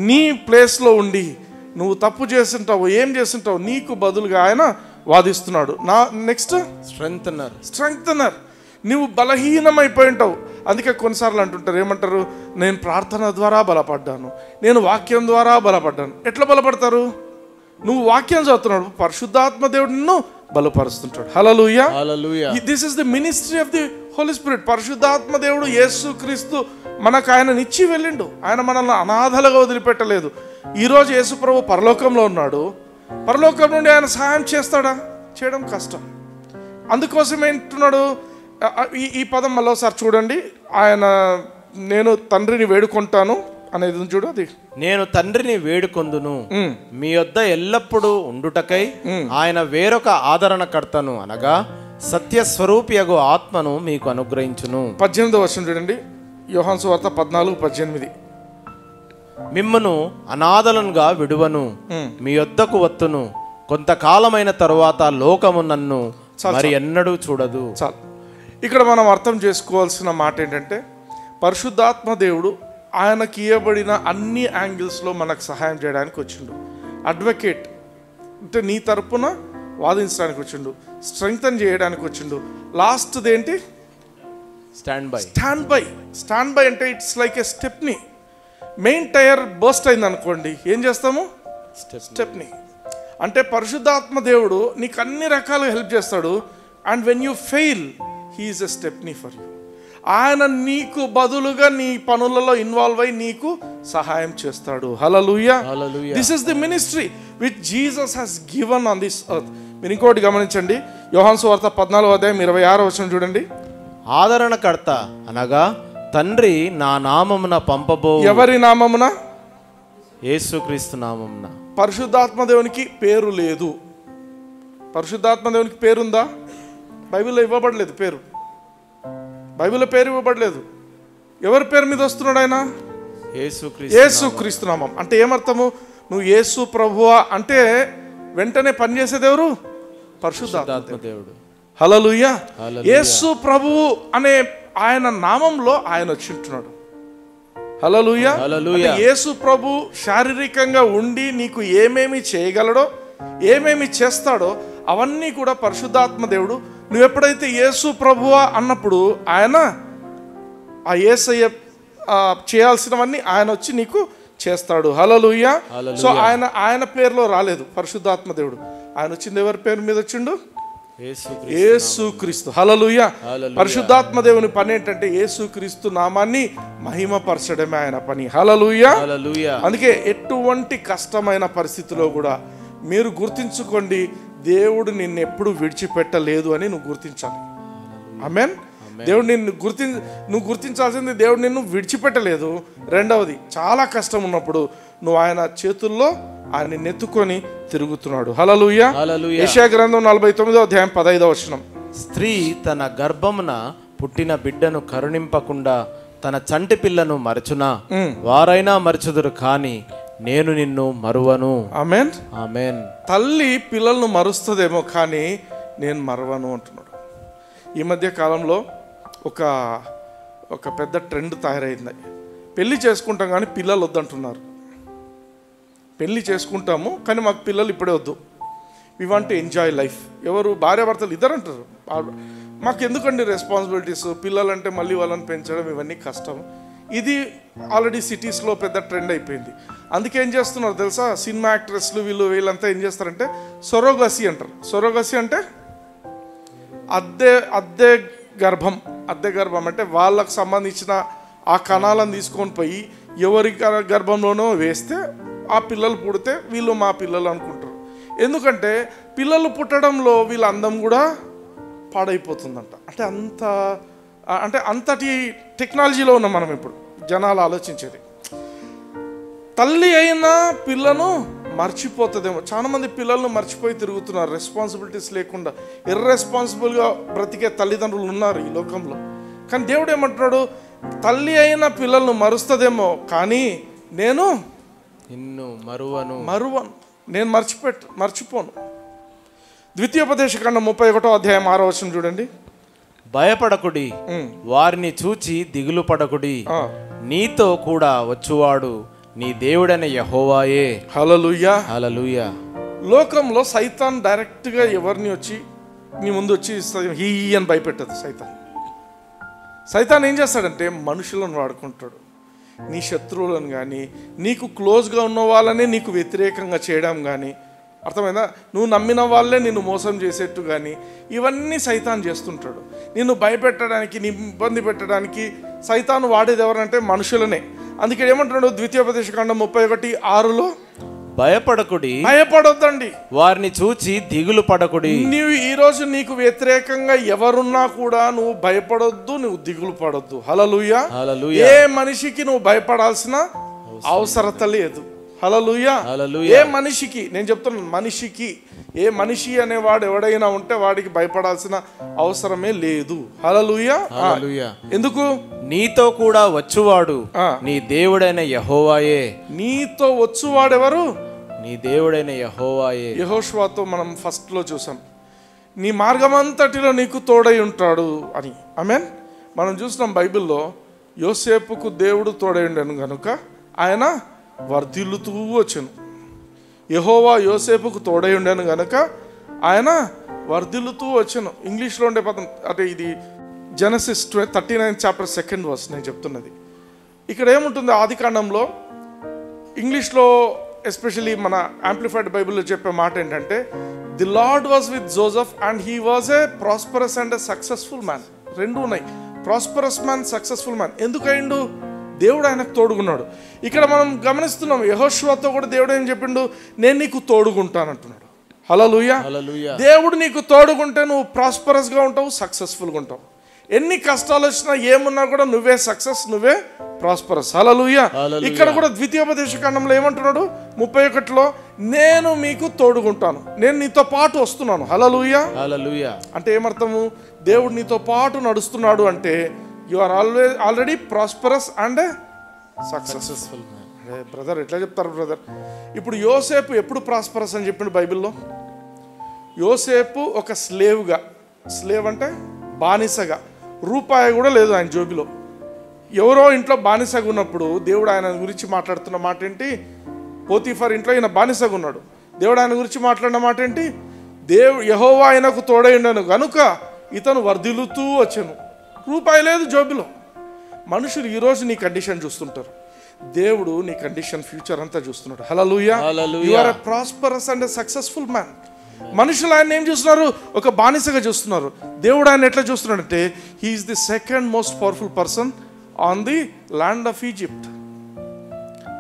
నీ ప్లేస్లో ఉండి నువ్వు తప్పు చేస్తుంటావు, ఏం చేస్తుంటావు, నీకు బదులుగా ఆయన వాదిస్తున్నాడు. నెక్స్ట్ స్ట్రెంగ్తనర్. నువ్వు బలహీనమైపోయి ఉంటావు. అందుకే కొన్నిసార్లు అంటుంటారు, ఏమంటారు? నేను ప్రార్థన ద్వారా బలపడ్డాను, నేను వాక్యం ద్వారా బలపడ్డాను. ఎట్లా బలపడతారు? నువ్వు వాక్యం చదువుతున్నాడు, పరిశుద్ధాత్మ దేవుడు నిన్ను బలపరుస్తుంటాడు. హల్లెలూయా. This is the ministry of the Holy Spirit. పరిశుద్ధాత్మ దేవుడు యేసు క్రీస్తు మనకు ఆయన నిచ్చి వెళ్ళిండు. ఆయన మనల్ని అనాథలుగా వదిలిపెట్టలేదు. ఈరోజు యేసు ప్రభు పరలోకంలో ఉన్నాడు. పరలోకం నుండి ఆయన సహాయం చేస్తాడా? చేయడం కష్టం. అందుకోసం ఏంటున్నాడు? ఈ పదం మళ్ళీ ఒకసారి చూడండి. ఆయన నేను తండ్రిని వేడుకుంటాను అనేది చూడు. అది నేను తండ్రిని వేడుకొందును, మీ యొద్ద ఎల్లప్పుడూ ఉండుటకై ఆయన వేరొక ఆదరణకర్తను అనగా సత్యస్వరూపియగు ఆత్మను మీకు అనుగ్రహించును. 18వ వచనం చూడండి. యోహాను సువార్త 14:18. మిమ్మును అనాథలుగా విడువను, మీ యొద్దకు వత్తును, కొంతకాలమైన తరువాత లోకము నన్ను మరి ఎన్నడూ చూడదు. చాలు. ఇక్కడ మనం అర్థం చేసుకోవాల్సిన మాట ఏంటంటే, పరిశుద్ధాత్మ దేవుడు ఆయనకి ఇవ్వబడిన అన్ని యాంగిల్స్లో మనకు సహాయం చేయడానికి వచ్చిండు. అడ్వకేట్ అంటే నీ తరపున వాదించడానికి వచ్చిండు, స్ట్రెంగ్తన్ చేయడానికి వచ్చిండు. లాస్ట్ది ఏంటి? Stand by. స్టాండ్ బై అంటే it's like a stepney. Main tyre burst అయింది అనుకోండి, ఏం చేస్తాము? స్టెప్ని. అంటే పరిశుద్ధాత్మ దేవుడు నీకు అన్ని రకాలుగా హెల్ప్ చేస్తాడు. And when you fail, he is a stepney for you. ఆయన నీకు బదులుగా నీ పనులలో ఇన్వాల్వ్ అయి నీకు సహాయం చేస్తాడు. హల్లెలూయా. This is the ministry which Jesus has given on this earth. మీరు ఇంకోటి గమనించండి, యోహాను సువార్త 14:26 చూడండి. ఆదరణకర్త అనగా తండ్రి నా నామమున పంపబో. ఎవరి నామమున? యేసుక్రీస్తు నామమున. పరిశుద్ధాత్మ దేవునికి పేరు లేదు. పరిశుద్ధాత్మ దేవునికి పేరుందా? బైబిల్లో ఇవ్వబడలేదు పేరు. బైబిల్లో పేరు ఇవ్వబడలేదు. ఎవరి పేరు మీద వస్తున్నాడు ఆయన? యేసుక్రీస్తు నామం. అంటే ఏమర్థము? నువ్వు యేసు ప్రభువా అంటే వెంటనే పనిచేసేది ఎవరు? పరిశుద్ధాత్మ దేవుడు. హల్లెలూయా. యేసు ప్రభువు అనే ఆయన నామంలో ఆయన వచ్చి ఉంటున్నాడు. హల్లెలూయా. యేసు ప్రభు శారీరకంగా ఉండి నీకు ఏమేమి చేయగలడో, ఏమేమి చేస్తాడో అవన్నీ కూడా పరిశుద్ధాత్మ దేవుడు. నువ్వు ఎప్పుడైతే యేసు ప్రభువా అన్నప్పుడు ఆయన ఆ యేసయ్య చేయాల్సినవన్నీ ఆయన వచ్చి నీకు చేస్తాడు. హల్లెలూయా. సో ఆయన పేరులో రాలేదు పరిశుద్ధాత్మ దేవుడు. ఆయన వచ్చింది ఎవరి పేరు మీద వచ్చిండు? యేసుక్రీస్తు. హల్లెలూయా. పరిశుద్ధాత్మ దేవుని పని ఏంటంటే యేసుక్రీస్తు నామాన్ని మహిమపరచడమే ఆయన పని. హల్లెలూయా. అందుకే ఎటువంటి కష్టమైన పరిస్థితిలో కూడా మీరు గుర్తించుకోండి, దేవుడు నిన్ను ఎప్పుడు విడిచిపెట్టలేదు అని నువ్వు గుర్తించాలి. ఆమేన్. దేవుడు నువ్వు గుర్తించాల్సింది, దేవుడు నిన్ను విడిచిపెట్టలేదు. రెండవది, చాలా కష్టం ఉన్నప్పుడు నువ్వు ఆయన చేతుల్లో ఆయన నెత్తుకొని తిరుగుతున్నాడు. హల్లెలూయా. యెషయా గ్రంథం 49:15. స్త్రీ తన గర్భమున పుట్టిన బిడ్డను కరుణింపకుండా తన చంటి పిల్లను మరచునా? వారైనా మరచుదురు, కానీ నేను నిన్ను మరువను. ఆమేన్. ఆమేన్. తల్లి పిల్లలను మరుస్తుందేమో కానీ నేను మరవను అంటున్నాడు. ఈ మధ్య కాలంలో ఒక పెద్ద ట్రెండ్ తయారైంది. పెళ్లి చేసుకుంటాం కానీ పిల్లలు వద్దంటున్నారు. పెళ్లి చేసుకుంటాము కానీ మాకు పిల్లలు ఇప్పుడే వద్దు. We want to enjoy life. ఎవరు? భార్యాభర్తలు ఇద్దరు అంటారు. మాకు ఎందుకండి రెస్పాన్సిబిలిటీస్, పిల్లలంటే మళ్ళీ వాళ్ళని పెంచడం ఇవన్నీ కష్టం. ఇది ఆల్రెడీ సిటీస్లో పెద్ద ట్రెండ్ అయిపోయింది. అందుకే ఏం చేస్తున్నారు తెలుసా? సినిమా యాక్ట్రెస్లు వీళ్ళంతా ఏం చేస్తారంటే సొరోగసి అంటారు. సొరోగసి అంటే అద్దె గర్భం అంటే వాళ్ళకు సంబంధించిన ఆ కణాలను తీసుకొని పోయి ఎవరి గర్భంలోనో వేస్తే ఆ పిల్లలు పుడితే వీళ్ళు మా పిల్లలు అనుకుంటారు. ఎందుకంటే పిల్లలు పుట్టడంలో వీళ్ళ అందం కూడా పాడైపోతుందంట. అంటే అంతటి టెక్నాలజీలో ఉన్నాం మనం ఇప్పుడు. జనాలు ఆలోచించేది, తల్లి అయినా పిల్లను మర్చిపోతుందేమో. చాలా మంది పిల్లలను మర్చిపోయి తిరుగుతున్నారు రెస్పాన్సిబిలిటీస్ లేకుండా. ఇర్రెస్పాన్సిబుల్గా బ్రతికే తల్లిదండ్రులు ఉన్నారు ఈ లోకంలో. కానీ దేవుడు ఏమంటున్నాడు? తల్లి అయిన పిల్లలను మరుస్తుందేమో కానీ నేను నిన్ను మరువను. నేను మర్చిపోను. ద్వితీయోపదేశకాండం 31:6 చూడండి. భయపడకుడి, వారిని చూచి దిగులు పడకుడి, నీతో కూడా వచ్చువాడు నీ దేవుడైన యెహోవాయే. హల్లెలూయా. హల్లెలూయా. లోకంలో సైతాన్ డైరెక్ట్గా ఎవరిని వచ్చి నీ ముందు వచ్చి హీ అని భయపెట్టదు. సైతాన్ ఏం చేస్తాడంటే మనుషులను వాడుకుంటాడు. నీ శత్రువులను కానీ, నీకు క్లోజ్గా ఉన్న వాళ్ళని నీకు వ్యతిరేకంగా చేయడం కానీ, అర్థమైందా? నువ్వు నమ్మిన వాళ్ళే నిన్ను మోసం చేసేట్టు కానీ ఇవన్నీ సైతాన్ చేస్తుంటాడు. నిన్ను భయపెట్టడానికి, నీ ఇబ్బంది పెట్టడానికి సైతాను వాడేది ఎవరంటే మనుషులనే. అందుకే ఏమంటున్నాడు ద్వితీయోపదేశకాండం 31:6 భయపడొద్దండి, వారిని చూచి దిగులు పడకుడి. నీవు ఈరోజు నీకు వ్యతిరేకంగా ఎవరున్నా కూడా నువ్వు భయపడొద్దు, నువ్వు దిగులు పడొద్దు. హల్లెలూయా. ఏ మనిషికి నువ్వు భయపడాల్సిన అవసరత లేదు. హల్లెలూయా. హల్లెలూయా. ఏ మనిషికి నేను చెప్తున్నాను, మనిషికి ఏ మనిషి అనేవాడు ఎవడైనా ఉంటే వాడికి భయపడాల్సిన అవసరమే లేదు. హల్లెలూయా. హల్లెలూయా. ఎందుకు? నీతో కూడా వచ్చువాడు నీ దేవుడైన యెహోవాయే. నీతో వచ్చువాడెవరు? నీ దేవుడైన యెహోవాయే. యెహోషువతో మనం ఫస్ట్ లో చూసాం, నీ మార్గమంతటిలో నీకు తోడై ఉంటాడు అని. ఆమేన్. మనం చూసినాం బైబిల్లో, యోసేపుకు దేవుడు తోడై ఉండను కనుక ఆయన వర్ధిల్లుతూ వచ్చాను. యెహోవా యోసేపుకు తోడై ఉండను కనుక ఆయన వర్ధిల్లుతూ వచ్చాను. ఇంగ్లీష్లో ఉండే పదం అంటే ఇది జెనసిస్ 39 చాప్టర్ 2nd వర్స్ నేను చెప్తున్నది. ఇక్కడ ఏముంటుంది ఆదికాండంలో, ఇంగ్లీష్లో ఎస్పెషలీ మన యాంప్లిఫైడ్ బైబిల్లో చెప్పే మాట ఏంటంటే, the lord was with Joseph and he was a prosperous and a successful man. రెండు ఉన్నాయి, ప్రాస్పరస్ మ్యాన్, సక్సెస్ఫుల్ మ్యాన్. ఎందుకయిండు? దేవుడు ఆయనకు తోడుగున్నాడు. ఇక్కడ మనం గమనిస్తున్నాం, యెహోషువతో కూడా దేవుడు ఏం చెప్పిండు? నేను నీకు తోడుగుంటానంటున్నాడు. హల్లెలూయా. హల్లెలూయా. దేవుడు నీకు తోడుగుంటే నువ్వు ప్రాస్పరస్గా ఉంటావు, సక్సెస్ఫుల్గా ఉంటావు. ఎన్ని కష్టాలు వచ్చినా ఏమున్నా కూడా నువ్వే సక్సెస్, నువ్వే ప్రాస్పరస్. హల్లెలూయా. ఇక్కడ కూడా ద్వితీయోపదేశకాండంలో ఏమంటున్నాడు? 31లో, నేను మీకు తోడుగుంటాను, నేను నీతో పాటు వస్తున్నాను. హల్లెలూయా. హల్లెలూయా. అంటే ఏమర్థము? దేవుడు నీతో పాటు నడుస్తున్నాడు అంటే you are already prosperous and successful. Brother ఎట్లా చెప్తారు బ్రదర్? ఇప్పుడు యోసేపు ఎప్పుడు ప్రాస్పరస్ అని చెప్పిండు బైబిల్లో? యోసేపు ఒక స్లేవ్గా, స్లేవ్ అంటే బానిసగా, రూపాయి కూడా లేదు ఆయన జోబిలో, ఎవరో ఇంట్లో బానిసగా ఉన్నప్పుడు దేవుడు ఆయన గురించి మాట్లాడుతున్న మాట ఏంటి? పోతీఫర్ ఇంట్లో ఈయన బానిసగా ఉన్నాడు, దేవుడు ఆయన గురించి మాట్లాడిన మాట ఏంటి? యెహోవా ఆయనకు తోడై ఉండను కనుక ఇతను వర్ధిల్లుతూ వచ్చాను. రూపాయి లేదు జోబిలో. మనుషులు ఈరోజు నీ కండిషన్ చూస్తుంటారు, దేవుడు నీ కండిషన్ ఫ్యూచర్ అంతా చూస్తున్నాడు. హల్లెలూయా. You are a prosperous and a successful man. మనుషులు ఆయన ఏం చూస్తున్నారు? ఒక బానిసగా చూస్తున్నారు. దేవుడు ఆయన ఎట్లా చూస్తున్నాడంటే, he is the second most powerful person on the land of Egypt.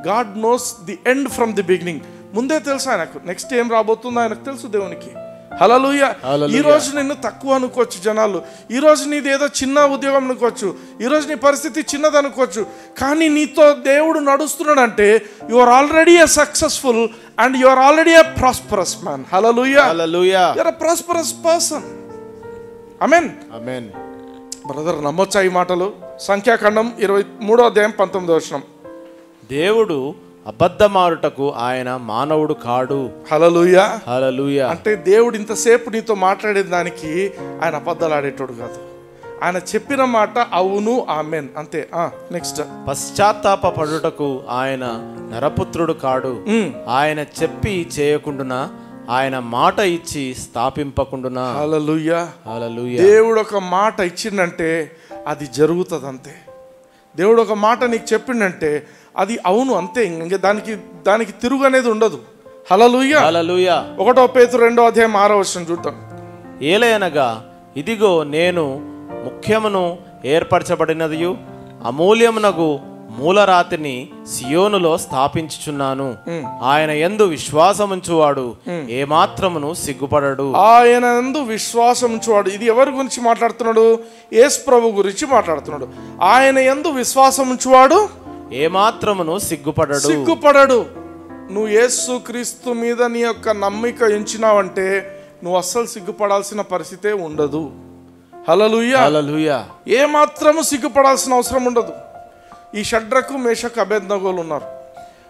God knows the end from the beginning. ముందే తెలుసు ఆయనకు నెక్స్ట్ ఏం రాబోతుందో ఆయనకు తెలుసు దేవునికి. హల్లెలూయా. ఈ రోజు నిన్ను తక్కువ అనుకోవచ్చు జనాలు, ఈ రోజు నీది ఏదో చిన్న ఉద్యోగం అనుకోవచ్చు, ఈ రోజు నీ పరిస్థితి చిన్నది అనుకోవచ్చు, కానీ నీతో దేవుడు నడుస్తున్నాడు అంటే you are already a successful and you are already a prosperous man. హల్లెలూయా. హల్లెలూయా. You are a prosperous person. ఆమేన్. ఆమేన్. బ్రదర్ నమ్మొచ్చా ఈ మాటలు? సంఖ్యాకాండం 23వ అధ్యాయం 19వ వచనం. దేవుడు అబద్ధమారుటకు ఆయన మానవుడు కాడు. హల్లెలూయా. హల్లెలూయా. అంటే దేవుడు ఇంతసేపు నీతో మాట్లాడే దానికి ఆయన అబద్ధాలు ఆడేటోడు కాదు. ఆయన చెప్పిన మాట అవును, ఆమెన్, అంతే. నెక్స్ట్, పశ్చాత్తాపడుటకు ఆయన నరపుత్రుడు కాడు. ఆయన చెప్పి చేయకుండునా, ఆయన మాట ఇచ్చి స్థాపింపకుండునా. హల్లెలూయా. హల్లెలూయా. దేవుడు ఒక మాట ఇచ్చిందంటే అది జరుగుతుంది అంతే. దేవుడు ఒక మాట నీకు చెప్పిండంటే అది అవును అంతే, ఇంకా దానికి తిరుగు అనేది ఉండదు. హల్లెలూయా. హల్లెలూయా. 1 పేతురు 2వ అధ్యాయం 6వ వచనం చూద్దాం. ఏలయనగా ఇదిగో నేను ముఖ్యమును ఏర్పరచబడినదియు అమూల్యమునగు మూలరాతిని సియోనులో స్థాపించుచున్నాను. ఆయన యందు విశ్వాసముంచువాడు ఏమాత్రమును సిగ్గుపడడు. ఆయన యందు విశ్వాసముంచువాడు. ఇది ఎవరి గురించి మాట్లాడుతున్నాడు? యేసు ప్రభు గురించి మాట్లాడుతున్నాడు. ఆయన యందు విశ్వాసముంచువాడు ఏమాత్రమును సిగ్గుపడడు. నువ్వు యేసు క్రీస్తు మీద నీ యొక్క నమ్మిక ఉంచినావంటే నువ్వు అస్సలు సిగ్గుపడాల్సిన పరిస్థితే ఉండదు. హల్లెలూయా. హల్లెలూయా. ఏమాత్రము సిగ్గుపడాల్సిన అవసరం ఉండదు. ఈ షడ్రకు మేషకు అబేద్నగోలు ఉన్నారు.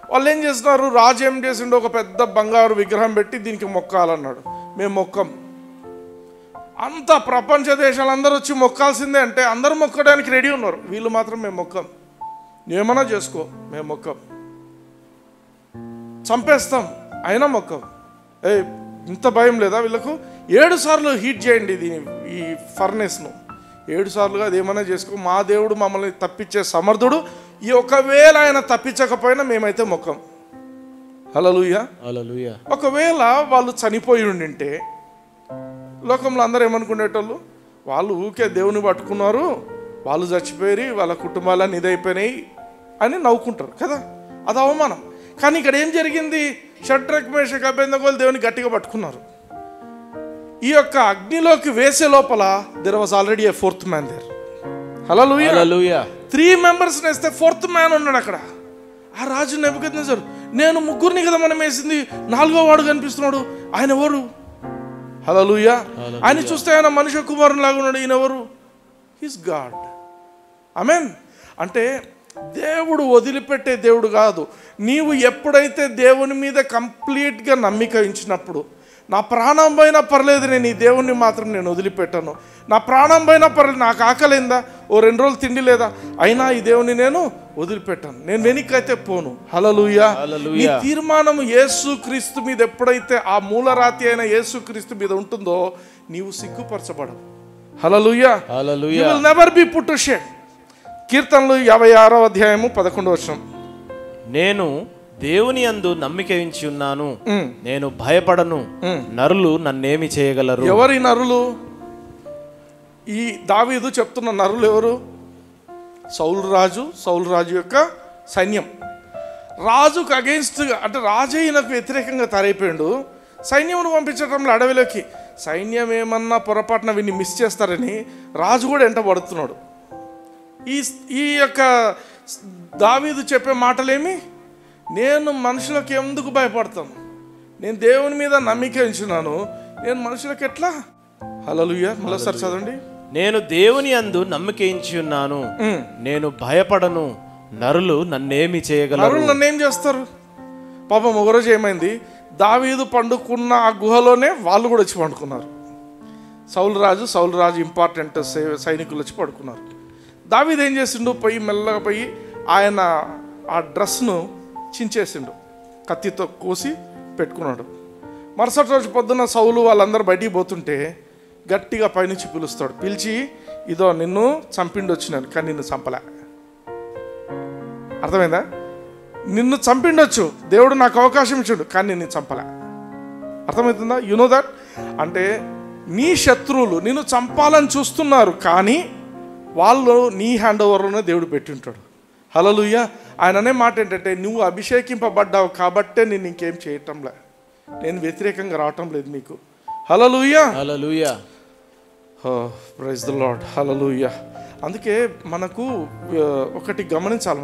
వాళ్ళు ఏం చేస్తున్నారు? రాజు ఏం చేసిండు? ఒక పెద్ద బంగారు విగ్రహం పెట్టి దీనికి మొక్కాలన్నాడు. మేము మొక్కం. అంత ప్రపంచ దేశాలందరూ వచ్చి మొక్కాల్సిందే అంటే అందరూ మొక్కడానికి రెడీ ఉన్నారు. వీళ్ళు మాత్రం మేము మొక్కం, నువ్వేమన్నా చేసుకో, మేము మొక్కం, చంపేస్తాం అయినా మొక్కం. ఇంత భయం లేదా వీళ్ళకు? 7 సార్లు హీట్ చేయండి ఈ ఫర్నేస్ను, 7 సార్లుగా అది ఏమైనా చేసుకో, మా దేవుడు మమ్మల్ని తప్పించే సమర్థుడు. ఈ ఒకవేళ ఆయన తప్పించకపోయినా మేమైతే మొక్కం. హల్లెలూయా. హల్లెలూయా. ఒకవేళ వాళ్ళు చనిపోయి ఉండింటే లోకంలో అందరూ ఏమనుకునేటోళ్ళు? వాళ్ళు ఊకే దేవుని పట్టుకున్నారు, వాళ్ళు చచ్చిపోయి వాళ్ళ కుటుంబాలన్నీ ఇదైపోయినాయి అని నవ్వుకుంటారు కదా, అది అవమానం. కానీ ఇక్కడ ఏం జరిగింది? షడ్రక్ మేషక్ అబేద్నగోలు దేవుని గట్టిగా పట్టుకున్నారు. ఈ యొక్క అగ్నిలోకి వేసే లోపల there was already a 4th man there. Hallelujah. 3 members వేస్తే 4th మ్యాన్ ఉన్నాడు అక్కడ. ఆ రాజు నెబుకద్నెజరు, నేను ముగ్గురిని కదా మనం వేసింది, 4వ వాడు కనిపిస్తున్నాడు, ఆయన ఎవరు? హల్లెలూయా. ఆయన చూస్తే ఆయన మనుష్య కుమారుని లాగా ఉన్నాడు, ఈయన ఎవరు? His God. ఆమేన్. అంటే దేవుడు వదిలిపెట్టే దేవుడు కాదు. నీవు ఎప్పుడైతే దేవుని మీద కంప్లీట్గా నమ్మిక ఉంచినప్పుడు, నా ప్రాణం పోయినా పర్లేదు, నేను ఈ దేవుణ్ణి మాత్రం నేను వదిలిపెట్టాను, నా ప్రాణం పోయినా పర్లేదు, నాకు ఆకలిందా, ఓ 2 రోజులు తిండి లేదా, అయినా ఈ దేవుని నేను వదిలిపెట్టాను, నేను వెనక్కైతే పోను. హల్లెలూయా. నీ తీర్మానం యేసు క్రీస్తు మీద ఎప్పుడైతే ఆ మూలరాతి అయిన యేసు క్రీస్తు మీద ఉంటుందో నీవు సిగ్గుపరచబడవు. హల్లెలూయా. You will never be put to shame. కీర్తనలు 56వ అధ్యాయము 11వ వచనం. నేను దేవుని యందు నమ్మిక ఉంచి ఉన్నాను, నేను భయపడను, నరులు నన్నేమి చేయగలరు? ఎవరి నరులు? ఈ దావీదు చెప్తున్న నరులు ఎవరు? సౌలు రాజు యొక్క సైన్యం. రాజుకు అగెయిన్స్ట్గా, అంటే రాజయ్యనకు వ్యతిరేకంగా తరైపోయాడు. సైన్యమును పంపించడంలో అడవిలోకి, సైన్యం ఏమన్నా పొరపాటున వీన్ని మిస్ చేస్తారని రాజు కూడా ఎంట పడుతున్నాడు. ఈ యొక్క దావీదు చెప్పే మాటలేమి, నేను మనుషులకు ఎందుకు భయపడతాను, నేను దేవుని మీద నమ్మిక ఉంచున్నాను, నేను మనుషులకు ఎట్లా? హల్లెలూయా. మరోసారి చదవండి. నేను దేవుని యందు నమ్మిక ఉంచి ఉన్నాను, నేను భయపడను, నరులు నన్నేమి చేయగలరు? నరులు నన్నేం చేస్తారు? పాపం ఒకరోజు ఏమైంది, దావీదు పండుకున్న ఆ గుహలోనే వాళ్ళు కూడా వచ్చి పండుకున్నారు. సౌలు రాజు ఇంపార్టెంట్ సైనికులు వచ్చి పడుకున్నారు. దావీదు ఏం చేసిండు, మెల్లగా పోయి ఆయన ఆ డ్రెస్ను చించేసిండు, కత్తితో కోసి పెట్టుకున్నాడు. మరుసటి రోజు పొద్దున్న సౌలు వాళ్ళందరూ బయటికి పోతుంటే గట్టిగా పైనుంచి పిలుస్తాడు, పిలిచి, ఇదో నిన్ను చంపిండి వచ్చినాను కానీ నిన్ను చంపలే. అర్థమైందా? నిన్ను చంపిండొచ్చు, దేవుడు నాకు అవకాశం ఇచ్చాడు, కానీ నిన్ను చంపలే. అర్థమవుతుందా? You know that. అంటే నీ శత్రువులు నిన్ను చంపాలని చూస్తున్నారు, కానీ వాళ్ళు నీ హ్యాండ్ ఓవర్లోనే దేవుడు పెట్టి ఉంటాడు. హల్లెలూయా. ఆయన అనే మాట ఏంటంటే, నువ్వు అభిషేకింపబడ్డావు కాబట్టే నేను ఇంకేం చేయటంలే, నేను వ్యతిరేకంగా రావటం లేదు మీకు. హల్లెలూయా. హల్లెలూయా. Praise the Lord. హల్లెలూయా. అందుకే మనకు ఒకటి గమనించాలి,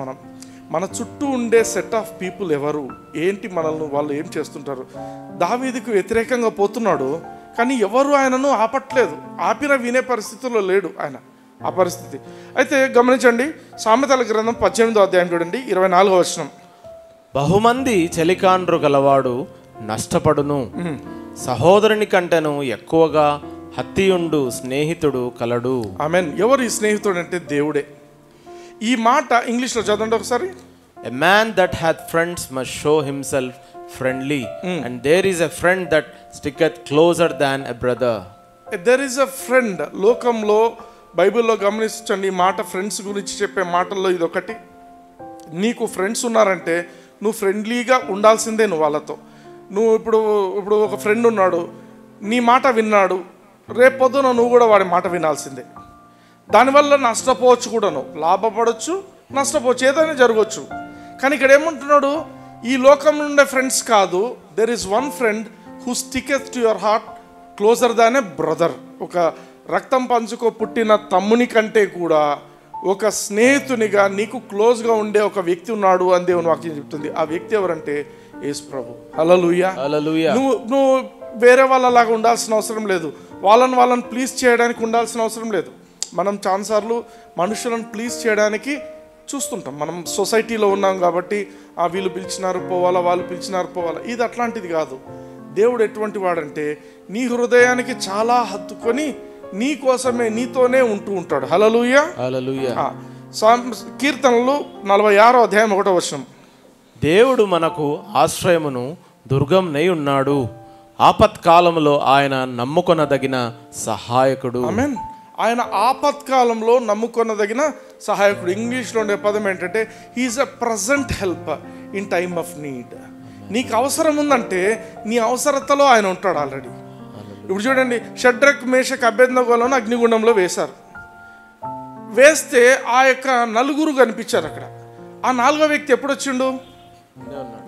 మన చుట్టూ ఉండే సెట్ ఆఫ్ పీపుల్ ఎవరు, ఏంటి, మనల్ని వాళ్ళు ఏం చేస్తుంటారు. దావీదుకు వ్యతిరేకంగా పోతున్నాడు, కానీ ఎవరు ఆయనను ఆపట్లేదు, ఆపిన వినే పరిస్థితుల్లో లేడు ఆయన, ఆ పరిస్థితి. అయితే గమనించండి, సామెతల గ్రంథం 18వ అధ్యాయం చూడండి, 24వ వచనం. బహుమంది చెలికాండ్రు గలవాడు నష్టపడును, సహోదరుని కంటెను ఎక్కువగా హత్తియుండు స్నేహితుడు కలడు. ఆమేన్. ఎవరు ఈ స్నేహితుడు అంటే దేవుడే. ఈ మాట ఇంగ్లీష్లో చదవండి ఒకసారి. A man that hath friends must show himself friendly, and there is a friend that sticketh closer than a brother. There is a friend. లోకంలో బైబిల్లో గమనించండి, ఈ మాట ఫ్రెండ్స్ గురించి చెప్పే మాటల్లో ఇది ఒకటి. నీకు ఫ్రెండ్స్ ఉన్నారంటే నువ్వు ఫ్రెండ్లీగా ఉండాల్సిందే. నువ్వు వాళ్ళతో, నువ్వు ఇప్పుడు ఒక ఫ్రెండ్ ఉన్నాడు, నీ మాట విన్నాడు, రేపు పొద్దున నువ్వు కూడా వాడి మాట వినాల్సిందే. దానివల్ల నష్టపోవచ్చు కూడా, నువ్వు లాభపడవచ్చు, నష్టపోవచ్చు, ఏదైనా జరగవచ్చు. కానీ ఇక్కడ ఏమంటున్నాడు, ఈ లోకంలో ఉండే ఫ్రెండ్స్ కాదు, there is one friend who sticketh to your heart closer than a brother. ఒక రక్తం పంచుకో పుట్టిన తమ్ముని కంటే కూడా ఒక స్నేహితునిగా నీకు క్లోజ్గా ఉండే ఒక వ్యక్తి ఉన్నాడు అని దేవుని వాక్యం చెప్తుంది. ఆ వ్యక్తి ఎవరంటే యేసు ప్రభు. హల్లెలూయా. హల్లెలూయా. నువ్వు వేరే వాళ్ళలాగా ఉండాల్సిన అవసరం లేదు, వాళ్ళని ప్లీజ్ చేయడానికి ఉండాల్సిన అవసరం లేదు. మనం చాలాసార్లు మనుషులను ప్లీజ్ చేయడానికి చూస్తుంటాం. మనం సొసైటీలో ఉన్నాం కాబట్టి వీళ్ళు పిలిచినారు పోవాలా, వాళ్ళు పిలిచినారు పోవాలా. ఇది అట్లాంటిది కాదు. దేవుడు ఎటువంటి వాడంటే నీ హృదయానికి చాలా హత్తుకొని నీ కోసమే నీతోనే ఉంటూ ఉంటాడు. హల్లెలూయా. హల్లెలూయా. కీర్తనలు 46వ అధ్యాయం 1వ వచనం. దేవుడు మనకు ఆశ్రయమును దుర్గంనై ఉన్నాడు, ఆపత్కాలములో ఆయన నమ్ముకొనదగిన సహాయకుడు. ఆమేన్. ఆయన ఆపత్కాలంలో నమ్ముకొనదగిన సహాయకుడు. ఇంగ్లీష్లో ఉండే పదం ఏంటంటే he is a present helper in time of need. నీకు అవసరం ఉందంటే నీ అవసరతలో ఆయన ఉంటాడు ఆల్రెడీ. ఇప్పుడు చూడండి, షడ్రక్ మేషక్ అబేద్నెగోలను అగ్నిగుండంలో వేశారు. వేస్తే ఆ యొక్క నలుగురు కనిపించారు అక్కడ. ఆ 4వ వ్యక్తి ఎప్పుడు వచ్చిండు?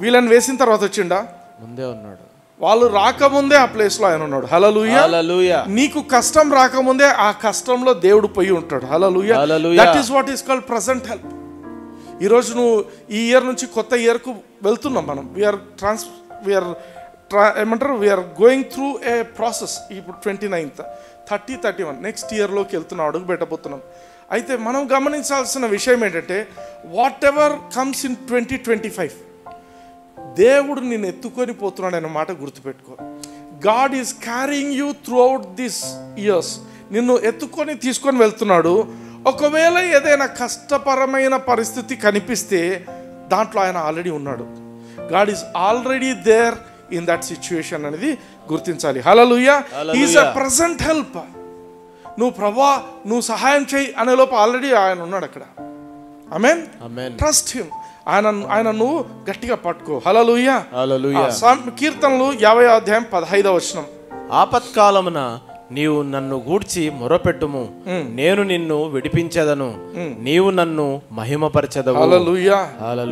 వీళ్ళని వేసిన తర్వాత వచ్చిండా? ముందే ఉన్నాడు. వాళ్ళు రాకముందే ఆ ప్లేస్లో ఆయన ఉన్నాడు. హల్లెలూయా. హల్లెలూయా. నీకు కష్టం రాకముందే ఆ కష్టంలో దేవుడు పోయి ఉంటాడు. హల్లెలూయా. హల్లెలూయా. That is what is called present help. ఈరోజు నువ్వు ఈ ఇయర్ నుంచి కొత్త ఇయర్కు వెళ్తున్నాం మనం. We are going through a process. ఇప్పుడు 29th 30 31 నెక్స్ట్ ఇయర్లోకి వెళ్తున్నాం, అడుగు పెట్టబోతున్నాం. అయితే మనం గమనించాల్సిన విషయం ఏంటంటే వాట్ ఎవర్ కమ్స్ ఇన్ 2025 దేవుడు నిన్ను ఎత్తుకొని పోతున్నాడు అనే మాట గుర్తుపెట్టుకో. God is carrying you through out this years. నిన్ను ఎత్తుకొని తీసుకొని వెళ్తున్నాడు. ఒకవేళ ఏదైనా కష్టపరమైన పరిస్థితి కనిపిస్తే దాంట్లో ఆయన ఆల్రెడీ ఉన్నాడు. God is already there in that situation అనేది గుర్తించాలి. హల్లెలూయా. He is a present help. నువ్వు ప్రభా నువ్వు సహాయం చేయి అనే లోపు ఆల్రెడీ ఆయన ఉన్నాడు అక్కడ. ఆమేన్. Trust him. ఆయన నువ్వు గట్టిగా పట్టుకో. హల్లెలూయా. కీర్తనలు 50:15 ఆపత్కాలమున నీవు నన్ను గూర్చి మొరపెట్టుము, నేను నిన్ను విడిపించెదను, నీవు నన్ను మహిమపరచెదవు. హల్లెలూయా.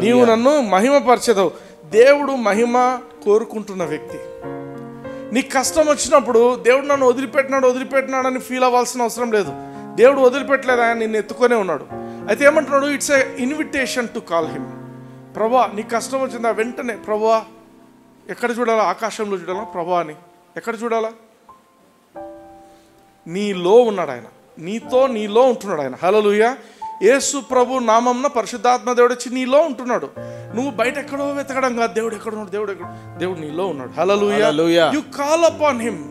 నీవు నన్ను మహిమపరచెదవు. దేవుడు మహిమ కోరుకుంటున్న వ్యక్తి. నీకు కష్టం వచ్చినప్పుడు దేవుడు నన్ను వదిలిపెట్టినాడని ఫీల్ అవ్వాల్సిన అవసరం లేదు. దేవుడు వదిలిపెట్టలేదు, ఆయన నిన్ను ఎత్తుకొనే ఉన్నాడు. అయితే ఏమంటున్నాడు? It's a invitation to call him. ప్రభా నీకు కష్టం వచ్చిందా, వెంటనే ప్రభా ఎక్కడ చూడాలా? ఆకాశంలో చూడాలా? ప్రభా అని ఎక్కడ చూడాలా? నీలో ఉన్నాడు ఆయన, నీలో ఉంటున్నాడు ఆయన. హల్లెలూయా. యేసు ప్రభు నామంన పరిశుద్ధాత్మ దేవుడు వచ్చి నీలో ఉంటున్నాడు. నువ్వు బయట ఎక్కడో వెతకడం కాదు. దేవుడు ఎక్కడ ఉన్నాడు? దేవుడు నీలో ఉన్నాడు. హల్లెలూయా. You call upon him.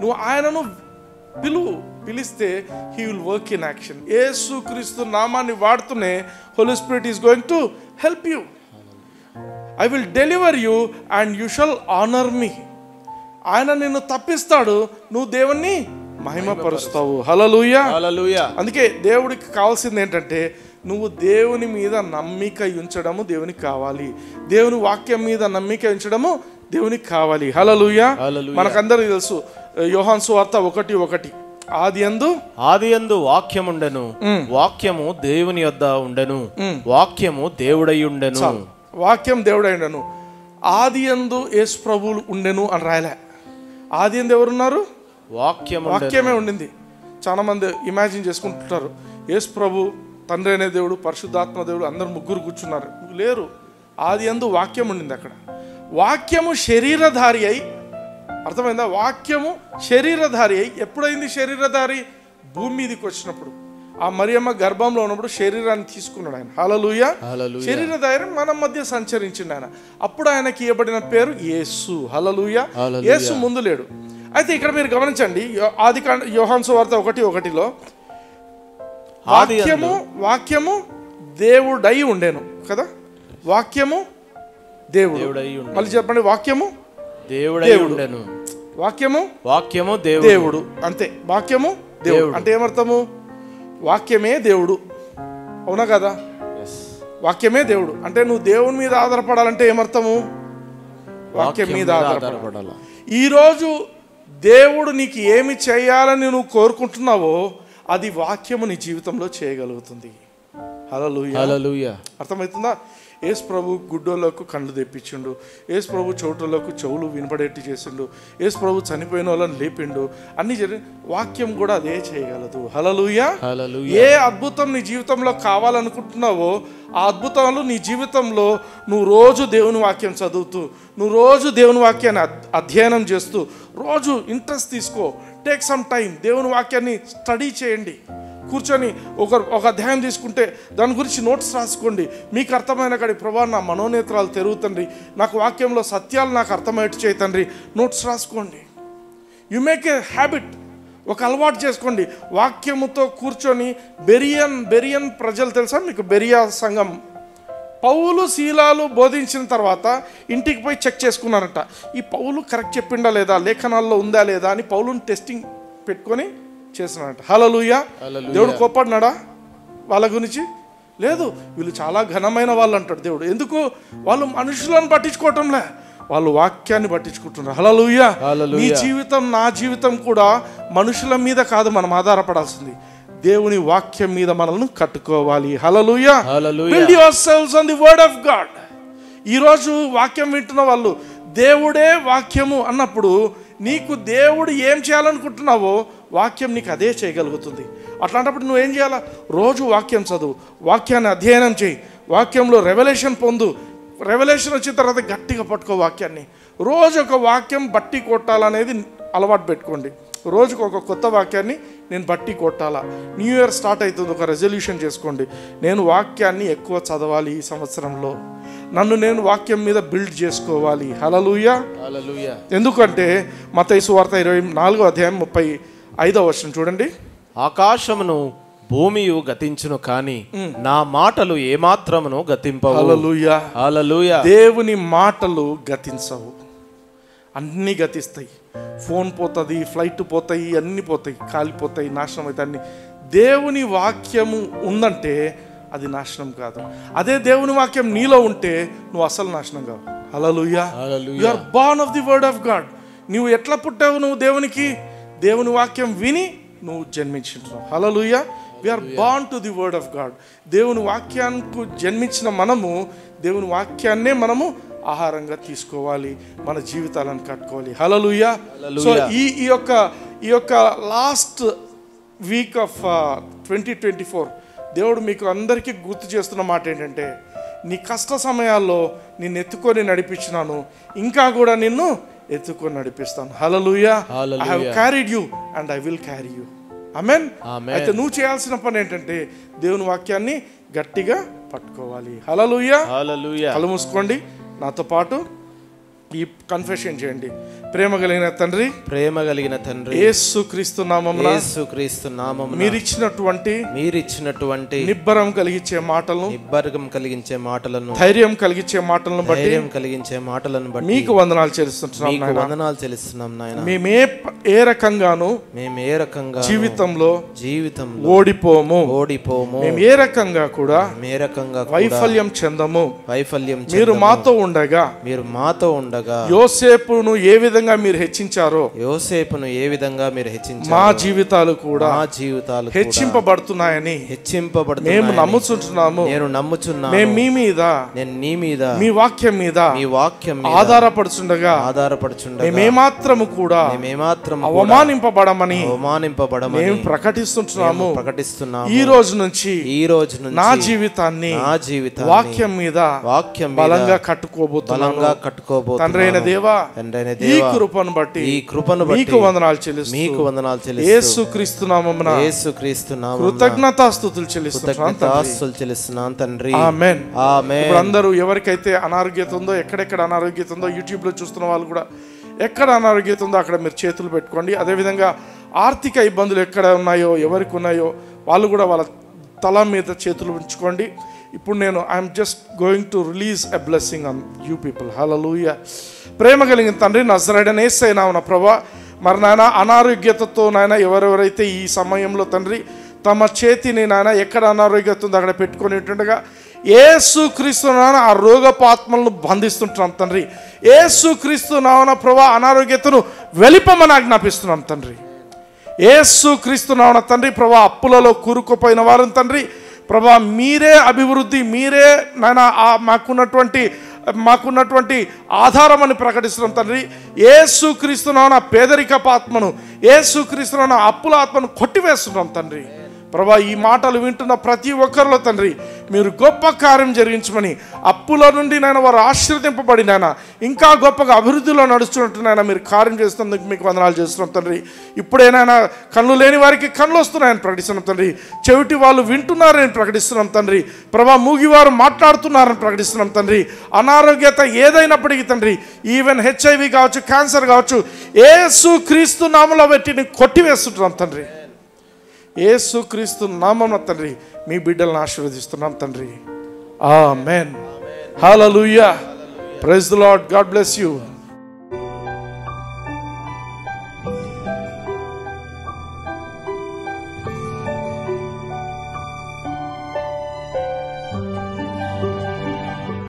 నువ్వు ఆయనను పిలిస్తే he will work in action. Yesu Kristu నామాన్ని వాడుతూనే Holy Spirit is going to help you. I will deliver you and you shall honour me. ఆయన నిన్ను తప్పిస్తాడు, నువ్వు దేవుణ్ణి మహిమపరుస్తావు. హల్లెలూయా. అందుకే దేవుడికి కావాల్సింది ఏంటంటే నువ్వు దేవుని మీద నమ్మిక ఉంచడము దేవునికి కావాలి. దేవుని వాక్యం మీద నమ్మిక ఉంచడము దేవునికి కావాలి. హల్లెలూయా. మనకందరికీ తెలుసు యోహాను సువార్త 1:1 ఆదియందు వాక్యముండెను, వాక్యము దేవుని యొద్ద ఉండెను, వాక్యము దేవుడై ఉండెను. వాక్యం దేవుడై ఉండెను. ఆదియందు యేసు ప్రభువు ఉండెను అని రాయలే. ఆదియందు ఎవరున్నారు? వాక్యమే ఉండింది. చాలా మంది ఇమాజిన్ చేసుకుంటుంటారు యేసు ప్రభు తండ్రి అనే దేవుడు, పరిశుద్ధాత్మ దేవుడు అందరు ముగ్గురు కూర్చున్నారు. లేరు. ఆదియందు వాక్యం ఉండింది. అక్కడ వాక్యము శరీరధారి అయి, అర్థమైందా? వాక్యము శరీరధారి అయి ఎప్పుడైంది శరీరధారి? భూమి మీదకి వచ్చినప్పుడు, ఆ మరియమ్మ గర్భంలో ఉన్నప్పుడు శరీరాన్ని తీసుకున్నాడు ఆయన. హల్లెలూయా. శరీరధారి మన మధ్య సంచరించిండు ఆయన. అప్పుడు ఆయనకి ఇవ్వబడిన పేరు యేసు. హల్లెలూయా. యేసు ముందు లేడు. అయితే ఇక్కడ మీరు గమనించండి, యోహాను సువార్త 1:1 వాక్యము దేవుడై ఉండేను కదా. వాక్యము దేవుడు. మళ్ళీ చెప్పండి. వాక్యము దేవుడై ఉండెను. వాక్యము దేవుడు. అంతే. వాక్యము దేవుడు అంటే ఏమర్థము? వాక్యమే దేవుడు. అవునా కదా? వాక్యమే దేవుడు అంటే నువ్వు దేవుని మీద ఆధారపడాలంటే ఏమర్థము? వాక్యం మీద ఆధారపడాలి. ఈరోజు దేవుడు నీకు ఏమి చేయాలని నువ్వు కోరుకుంటున్నావో అది వాక్యము నీ జీవితంలో చేయగలుగుతుంది. హల్లెలూయా. అర్థమవుతుందా? యేసు ప్రభు గుడ్డోళ్ళకు కళ్ళు తెప్పించిండు. యేసు ప్రభు చోటులకు చెవులు వినపడేట్టు చేసిండు. యేసు ప్రభు చనిపోయిన వాళ్ళని లేపిండు. అన్ని వాక్యం కూడా అదే చేయగలదు. హల్లెలూయా. ఏ అద్భుతం నీ జీవితంలో కావాలనుకుంటున్నావో ఆ అద్భుతాలు నీ జీవితంలో నువ్వు రోజు దేవుని వాక్యం చదువుతూ, నువ్వు రోజు దేవుని వాక్యాన్ని అధ్యయనం చేస్తూ, రోజు ఇంట్రెస్ట్ తీసుకో. Take some time. దేవుని వాక్యాన్ని స్టడీ చేయండి. కూర్చొని ఒక అధ్యాయం తీసుకుంటే దాని గురించి నోట్స్ రాసుకోండి. మీకు అర్థమైన కాడి ప్రభా నా మనోనేత్రాలు తెరుగుతండ్రి, నాకు వాక్యంలో సత్యాలు నాకు అర్థమయ్యేట్టు చేయి తండ్రి. నోట్స్ రాసుకోండి. You make a habit. ఒక అలవాటు చేసుకోండి. వాక్యముతో కూర్చొని బెరియన్ ప్రజలు తెలుసా మీకు? బెరియా సంఘం పౌలు శీలాలు బోధించిన తర్వాత ఇంటికి పోయి చెక్ చేసుకున్నారంట. ఈ పౌలు కరెక్ట్ చెప్పిండా లేదా, లేఖనాల్లో ఉందా లేదా అని పౌలుని టెస్టింగ్ పెట్టుకొని చేస్తున్నారంట. హల్లెలూయా. దేవుడు కోపడినాడా వాళ్ళ గురించి? లేదు. వీళ్ళు చాలా ఘనమైన వాళ్ళు అంటాడు దేవుడు. ఎందుకు? వాళ్ళు మనుషులను పట్టించుకోవటంలే, వాళ్ళు వాక్యాన్ని పట్టించుకుంటున్నారు. హల్లెలూయా. నీ జీవితం నా జీవితం కూడా మనుషుల మీద కాదు మనం ఆధారపడాల్సింది, దేవుని వాక్యం మీద మనల్ని కట్టుకోవాలి. హల్లెలూయా. Build yourselves on the word of God. ఈరోజు వాక్యం వింటున్న వాళ్ళు దేవుడే వాక్యము అన్నప్పుడు నీకు దేవుడు ఏం చేయాలనుకుంటున్నావో వాక్యం నీకు అదే చేయగలుగుతుంది. అట్లాంటప్పుడు నువ్వేం చేయాలా? రోజు వాక్యం చదువు, వాక్యాన్ని అధ్యయనం చేయి, వాక్యంలో రెవల్యూషన్ పొందు. రెవల్యూషన్ వచ్చిన తర్వాత గట్టిగా పట్టుకో వాక్యాన్ని. రోజు ఒక వాక్యం బట్టి కొట్టాలనేది అలవాటు పెట్టుకోండి. రోజుకు ఒక కొత్త వాక్యాన్ని నేను బట్టి కొట్టాలా. న్యూ ఇయర్ స్టార్ట్ అవుతుంది, ఒక రెజల్యూషన్ చేసుకోండి. నేను వాక్యాన్ని ఎక్కువ చదవాలి ఈ సంవత్సరంలో, నన్ను నేను వాక్యం మీద బిల్డ్ చేసుకోవాలి. హల్లెలూయా. ఎందుకంటే మత్తయి సువార్త 24వ అధ్యాయం 35వ వచనం చూడండి. ఆకాశమును భూమియు గతించును కానీ నా మాటలు ఏమాత్రమును గతింపవు. హల్లెలూయా. హల్లెలూయా. దేవుని మాటలు గతించవు, అన్నీ గతిస్తాయి. ఫోన్ పోతుంది, ఫ్లైట్ పోతాయి, అన్నీ పోతాయి, కాలిపోతాయి, నాశనం అవుతాయి అన్ని. దేవుని వాక్యము ఉందంటే అది నాశనం కాదు. అదే దేవుని వాక్యం నీలో ఉంటే నువ్వు అసలు నాశనం కావు. హల్లెలూయా. You are born of the word of God. నువ్వు ఎట్లా పుట్టావు? నువ్వు దేవునికి, దేవుని వాక్యం విని నువ్వు జన్మించుంటున్నావు. హల్లెలూయా. We are born to the word of God. దేవుని వాక్యానికి జన్మించిన మనము దేవుని వాక్యాన్నే మనము ఆహారంగా తీసుకోవాలి, మన జీవితాలను కట్టుకోవాలి. హల్లెలూయా. సో ఈ యొక్క లాస్ట్ వీక్ ఆఫ్ 2024 దేవుడు మీకు అందరికీ గుర్తు చేస్తున్న మాట ఏంటంటే, నీ కష్ట సమయాల్లో నిన్ను ఎత్తుకొని నడిపించినాను, ఇంకా కూడా నిన్ను ఎత్తుకొని నడిపిస్తాను. హల్లెలూయా. I have carried you and I will carry you. ఆమేన్. అయితే నువ్వు చేయాల్సిన పని ఏంటంటే దేవుని వాక్యాన్ని గట్టిగా పట్టుకోవాలి. హల్లెలూయా. కళ్ళు మూసుకోండి, నాతో పాటు ఈ కన్ఫెషన్ చేయండి. ప్రేమ కలిగిన తండ్రి, ప్రేమ కలిగిన తండ్రి, యేసుక్రీస్తు నామమున, యేసుక్రీస్తు నామమున మీరిచ్చినటువంటి నిబ్బరం కలిగించే మాటలను, నిబ్బరం కలిగించే మాటలను, ధైర్యం కలిగించే మాటలను బట్టి, ధైర్యం కలిగించే మాటలను బట్టి మీకు వందనాలు చెల్లిస్తున్నాం. మీకు వందనాలు చెల్లిస్తున్నాం నాయనా. మేము ఏ రకంగాను జీవితంలో ఓడిపోము. మేము ఏ రకంగా కూడా వైఫల్యం చెందము. మీరు మాతో ఉండగా యోసేపును ఏ విధంగా మీరు హెచ్చించారో, మా జీవితాలు కూడా హెచ్చింపబడుతున్నాయని మేము నమ్ముచుంటున్నాము. మేము మీ మీద, మీ వాక్యం మీద ఆధారపడుచుండగా మేమేమాత్రము కూడా అవమానింపబడమని మేము ప్రకటిస్తున్నాము. ఈ రోజు నుంచి నా జీవితాన్ని వాక్యం మీద బలంగా కట్టుకోబోతున్నాను. తండ్రి అయిన దేవా, ఈ కృపను బట్టి మీకు వందనాలు చెల్లిస్తున్నాను. యేసుక్రీస్తు నామమున కృతజ్ఞతాస్తుతులు చెల్లిస్తున్నాను తండ్రి. ఆమేన్. ఇప్పుడు అందరూ ఎవరికైతే అనారోగ్యత ఉందో, ఎక్కడెక్కడ అనారోగ్యత ఉందో, యూట్యూబ్ లో చూస్తున్న వాళ్ళు కూడా ఎక్కడ అనారోగ్యత ఉందో అక్కడ మీరు చేతులు పెట్టుకోండి. అదేవిధంగా ఆర్థిక ఇబ్బందులు ఎక్కడ ఉన్నాయో, ఎవరికి ఉన్నాయో వాళ్ళు కూడా వాళ్ళ తల మీద చేతులు ఉంచుకోండి. ఇప్పుడు నేను I'm just going to release a blessing on you people. హల్లెలూయా. ప్రేమ కలిగిన తండ్రి, నజరేయుడైన యేసయ్య నామమున ప్రభువా, మరి నాయన అనారోగ్యతతో నాయన ఎవరెవరైతే ఈ సమయంలో తండ్రి తమ చేతిని నాయన ఎక్కడ అనారోగ్యత ఉందో అక్కడ పెట్టుకొని ఉంటుండగా యేసుక్రీస్తు నామమున ఆ రోగపాత్మలను బంధిస్తుంటున్నాం తండ్రి. యేసుక్రీస్తు నామమున ప్రభువా అనారోగ్యతను వెలిపమని ఆజ్ఞాపిస్తున్నాం తండ్రి. యేసుక్రీస్తు నామమున తండ్రి ప్రభువా అప్పులలో కూరుకుపోయిన వారు తండ్రి ప్రభా మీరే అభివృద్ధి, మీరే నాయన మాకున్నటువంటి ఆధారం అని ప్రకటిస్తున్నాం తండ్రి. యేసుక్రీస్తు నామమున పేదరికపు ఆత్మను, యేసుక్రీస్తు నామమున అప్పుల ఆత్మను కొట్టివేస్తున్నాం తండ్రి. ప్రభా ఈ మాటలు వింటున్న ప్రతి ఒక్కరిలో తండ్రి మీరు గొప్ప కార్యం జరిగించమని, అప్పుల నుండి నాయన వారు ఆశీర్వదింపబడి నాయన ఇంకా గొప్పగా అభివృద్ధిలో నడుస్తున్నట్టు నాయన మీరు కార్యం చేస్తున్నందుకు మీకు వందనాలు చేస్తున్నాం తండ్రి. ఇప్పుడేనైనా కళ్ళు లేని వారికి కళ్ళు వస్తున్నాయని ప్రకటిస్తున్నాం తండ్రి. చెవిటి వాళ్ళు వింటున్నారని ప్రకటిస్తున్నాం తండ్రి. ప్రభా మూగివారు మాట్లాడుతున్నారని ప్రకటిస్తున్నాం తండ్రి. అనారోగ్యత ఏదైనప్పటికీ తండ్రి, ఈవెన్ HIV కావచ్చు, క్యాన్సర్ కావచ్చు, యేసుక్రీస్తు నామములో పెట్టి కొట్టివేస్తుంటున్నాం తండ్రి. యేసుక్రీస్తు నామమున తండ్రి మీ బిడ్డలను ఆశీర్వదిస్తున్నాం తండ్రి. ఆమేన్. హల్లెలూయా. Praise the Lord. God bless you.